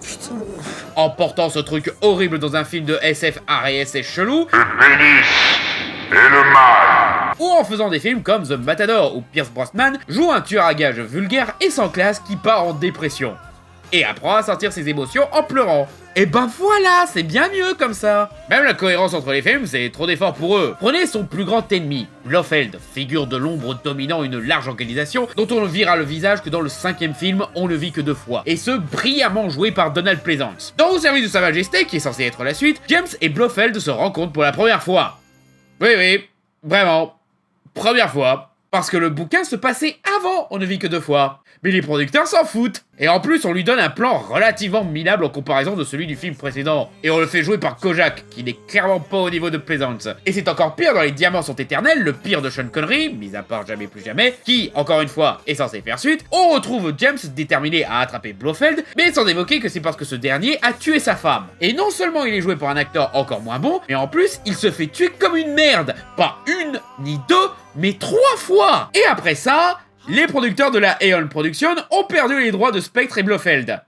Putain. En portant ce truc horrible dans un film de SF RS et chelou. Et le mal. Ou en faisant des films comme The Matador où Pierce Brosnan joue un tueur à gages vulgaire et sans classe qui part en dépression. Et apprend à sentir ses émotions en pleurant. Et ben voilà, c'est bien mieux comme ça. Même la cohérence entre les films, c'est trop d'efforts pour eux. Prenez son plus grand ennemi, Blofeld, figure de l'ombre dominant une large organisation dont on ne verra le visage que dans le 5e film, on le vit que 2 fois. Et ce, brillamment joué par Donald Pleasance. Dans Au service de Sa Majesté, qui est censé être la suite, James et Blofeld se rencontrent pour la première fois. Oui, vraiment. Première fois. Parce que le bouquin se passait avant On ne vit que deux fois. Mais les producteurs s'en foutent. Et en plus, on lui donne un plan relativement minable en comparaison de celui du film précédent. Et on le fait jouer par Kojak, qui n'est clairement pas au niveau de Pleasance. Et c'est encore pire dans Les Diamants sont éternels, le pire de Sean Connery, mis à part Jamais plus jamais, qui, encore une fois, est censé faire suite. On retrouve James déterminé à attraper Blofeld, mais sans évoquer que c'est parce que ce dernier a tué sa femme. Et non seulement il est joué par un acteur encore moins bon, mais en plus, il se fait tuer comme une merde. Pas une, ni deux, mais 3 fois. Et après ça, les producteurs de la Aeon Production ont perdu les droits de Spectre et Blofeld.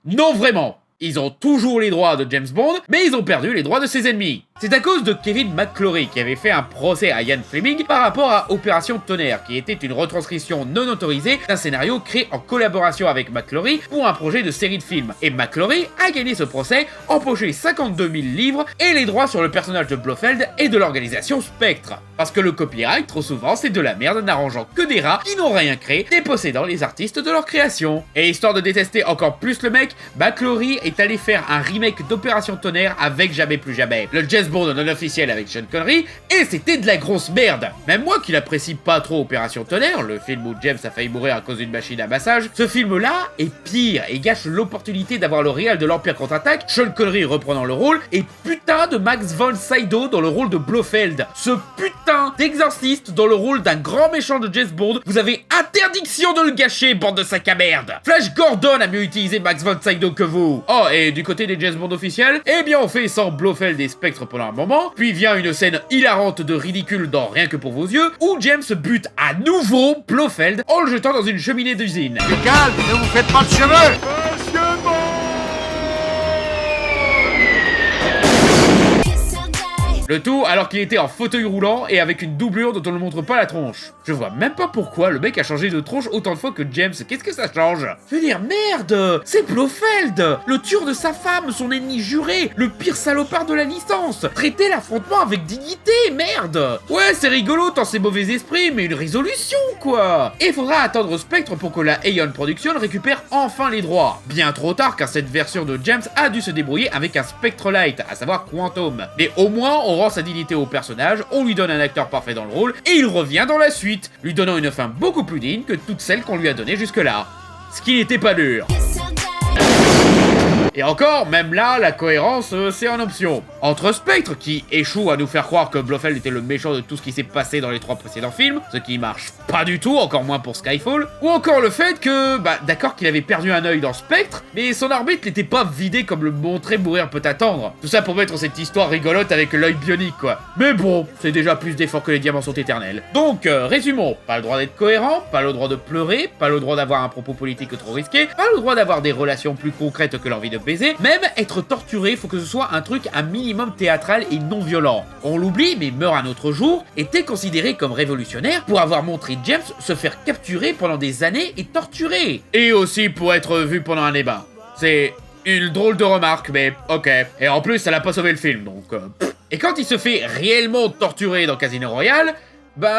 Non vraiment. Ils ont toujours les droits de James Bond, mais ils ont perdu les droits de ses ennemis. C'est à cause de Kevin McClory qui avait fait un procès à Ian Fleming par rapport à Opération Tonnerre, qui était une retranscription non autorisée d'un scénario créé en collaboration avec McClory pour un projet de série de films. Et McClory a gagné ce procès, empoché 52 000 livres et les droits sur le personnage de Blofeld et de l'organisation Spectre. Parce que le copyright, trop souvent, c'est de la merde n'arrangeant que des rats qui n'ont rien créé, dépossédant les artistes de leur création. Et histoire de détester encore plus le mec, McClory est allé faire un remake d'Opération Tonnerre avec Jamais plus jamais. Le James Bond non officiel avec Sean Connery, et c'était de la grosse merde. Même moi qui n'apprécie pas trop Opération Tonnerre, le film où James a failli mourir à cause d'une machine à massage, ce film-là est pire et gâche l'opportunité d'avoir le réal de l'Empire contre-attaque, Sean Connery reprenant le rôle, et putain de Max von Sydow dans le rôle de Blofeld. Ce putain d'exorciste dans le rôle d'un grand méchant de James Bond, vous avez interdiction de le gâcher, bande de sac à merde. Flash Gordon a mieux utilisé Max von Sydow que vous. Oh, et du côté des James Bond officiels, eh bien on fait sans Blofeld et Spectre pendant un moment, puis vient une scène hilarante de ridicule dans Rien que pour vos yeux, où James bute à nouveau Blofeld en le jetant dans une cheminée d'usine. Calme, ne vous faites pas de cheveux. Le tout alors qu'il était en fauteuil roulant et avec une doublure dont on ne montre pas la tronche. Je vois même pas pourquoi le mec a changé de tronche autant de fois que James. Qu'est-ce que ça change? Je veux dire, merde, c'est Blofeld, le tueur de sa femme, son ennemi juré, le pire salopard de la licence. Traitez l'affrontement avec dignité, merde. Ouais, c'est rigolo tant c'est mauvais esprit, mais une résolution quoi. Et faudra attendre Spectre pour que la Aeon Production récupère enfin les droits. Bien trop tard car cette version de James a dû se débrouiller avec un Spectre Light, à savoir Quantum. Mais au moins on rend sa dignité au personnage, on lui donne un acteur parfait dans le rôle, et il revient dans la suite, lui donnant une fin beaucoup plus digne que toutes celles qu'on lui a données jusque-là. Ce qui n'était pas dur. Et encore, même là, la cohérence, c'est en option. Entre Spectre, qui échoue à nous faire croire que Blofeld était le méchant de tout ce qui s'est passé dans les 3 précédents films, ce qui marche pas du tout, encore moins pour Skyfall, ou encore le fait que, d'accord qu'il avait perdu un œil dans Spectre, mais son orbite n'était pas vidé comme le montrait mourir peut attendre. Tout ça pour mettre cette histoire rigolote avec l'œil bionique, quoi. Mais bon, c'est déjà plus d'efforts que les diamants sont éternels. Donc, résumons, pas le droit d'être cohérent, pas le droit de pleurer, pas le droit d'avoir un propos politique trop risqué, pas le droit d'avoir des relations plus concrètes que l'envie de baiser, même être torturé, faut que ce soit un truc un minimum théâtral et non violent. On l'oublie, mais Meurt un autre jour était considéré comme révolutionnaire pour avoir montré James se faire capturer pendant des années et torturer. Et aussi pour être vu pendant un débat. C'est une drôle de remarque, mais ok. Et en plus, ça n'a pas sauvé le film, donc... Et quand il se fait réellement torturer dans Casino Royale,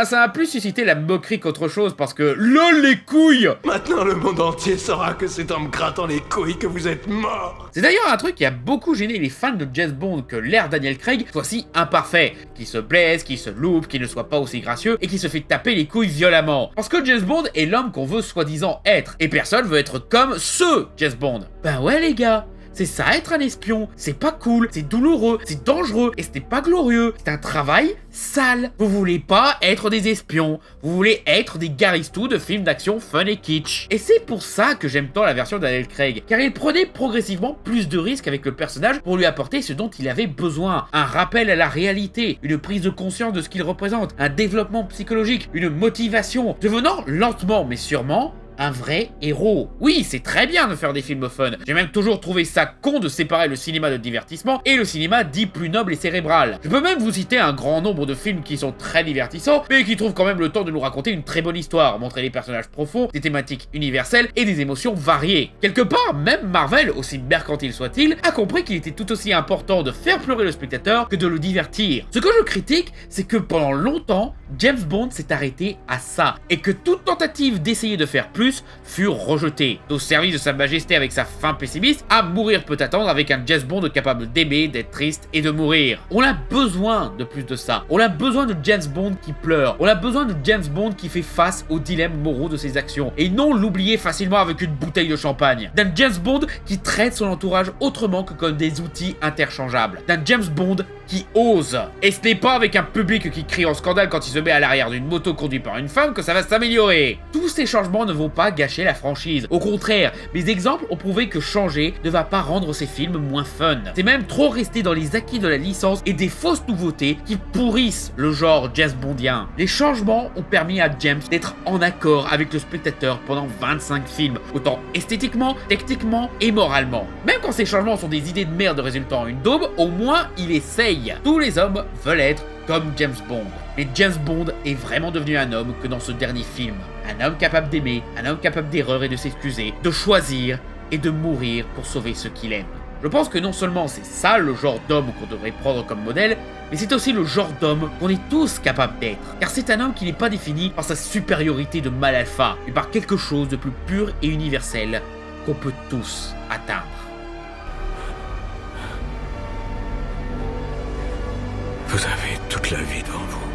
ça a plus suscité la moquerie qu'autre chose parce que LOL les couilles. Maintenant le monde entier saura que c'est en me grattant les couilles que vous êtes mort. C'est d'ailleurs un truc qui a beaucoup gêné les fans de James Bond que l'ère Daniel Craig soit si imparfait, qu'il se blesse, qu'il se loupe, qu'il ne soit pas aussi gracieux et qu'il se fait taper les couilles violemment. Parce que James Bond est l'homme qu'on veut soi-disant être et personne veut être comme ce James Bond. Ben ouais les gars. C'est ça être un espion, c'est pas cool, c'est douloureux, c'est dangereux et c'est pas glorieux. C'est un travail sale. Vous voulez pas être des espions, vous voulez être des garistous de films d'action fun et kitsch. Et c'est pour ça que j'aime tant la version d'Daniel Craig, car il prenait progressivement plus de risques avec le personnage pour lui apporter ce dont il avait besoin. Un rappel à la réalité, une prise de conscience de ce qu'il représente, un développement psychologique, une motivation, devenant lentement mais sûrement un vrai héros. Oui, c'est très bien de faire des films fun. J'ai même toujours trouvé ça con de séparer le cinéma de divertissement et le cinéma dit plus noble et cérébral. Je peux même vous citer un grand nombre de films qui sont très divertissants, mais qui trouvent quand même le temps de nous raconter une très bonne histoire, montrer des personnages profonds, des thématiques universelles et des émotions variées. Quelque part, même Marvel, aussi mercantile soit-il, a compris qu'il était tout aussi important de faire pleurer le spectateur que de le divertir. Ce que je critique, c'est que pendant longtemps, James Bond s'est arrêté à ça, et que toute tentative d'essayer de faire plus plus, fut rejeté. Au service de sa majesté avec sa fin pessimiste, à mourir peut attendre avec un James Bond capable d'aimer, d'être triste et de mourir. On a besoin de plus de ça. On a besoin de James Bond qui pleure. On a besoin de James Bond qui fait face aux dilemmes moraux de ses actions. Et non l'oublier facilement avec une bouteille de champagne. D'un James Bond qui traite son entourage autrement que comme des outils interchangeables. D'un James Bond qui ose. Et ce n'est pas avec un public qui crie en scandale quand il se met à l'arrière d'une moto conduite par une femme que ça va s'améliorer. Tous ces changements ne vont pas gâcher la franchise. Au contraire, mes exemples ont prouvé que changer ne va pas rendre ces films moins fun. C'est même trop rester dans les acquis de la licence et des fausses nouveautés qui pourrissent le genre James Bondien. Les changements ont permis à James d'être en accord avec le spectateur pendant 25 films, autant esthétiquement, techniquement et moralement. Même quand ces changements sont des idées de merde résultant en une daube, au moins il essaye. Tous les hommes veulent être comme James Bond. Mais James Bond est vraiment devenu un homme que dans ce dernier film. Un homme capable d'aimer, un homme capable d'erreur et de s'excuser, de choisir et de mourir pour sauver ceux qu'il aime. Je pense que non seulement c'est ça le genre d'homme qu'on devrait prendre comme modèle, mais c'est aussi le genre d'homme qu'on est tous capables d'être. Car c'est un homme qui n'est pas défini par sa supériorité de mâle alpha, mais par quelque chose de plus pur et universel qu'on peut tous atteindre. Vous avez toute la vie devant vous.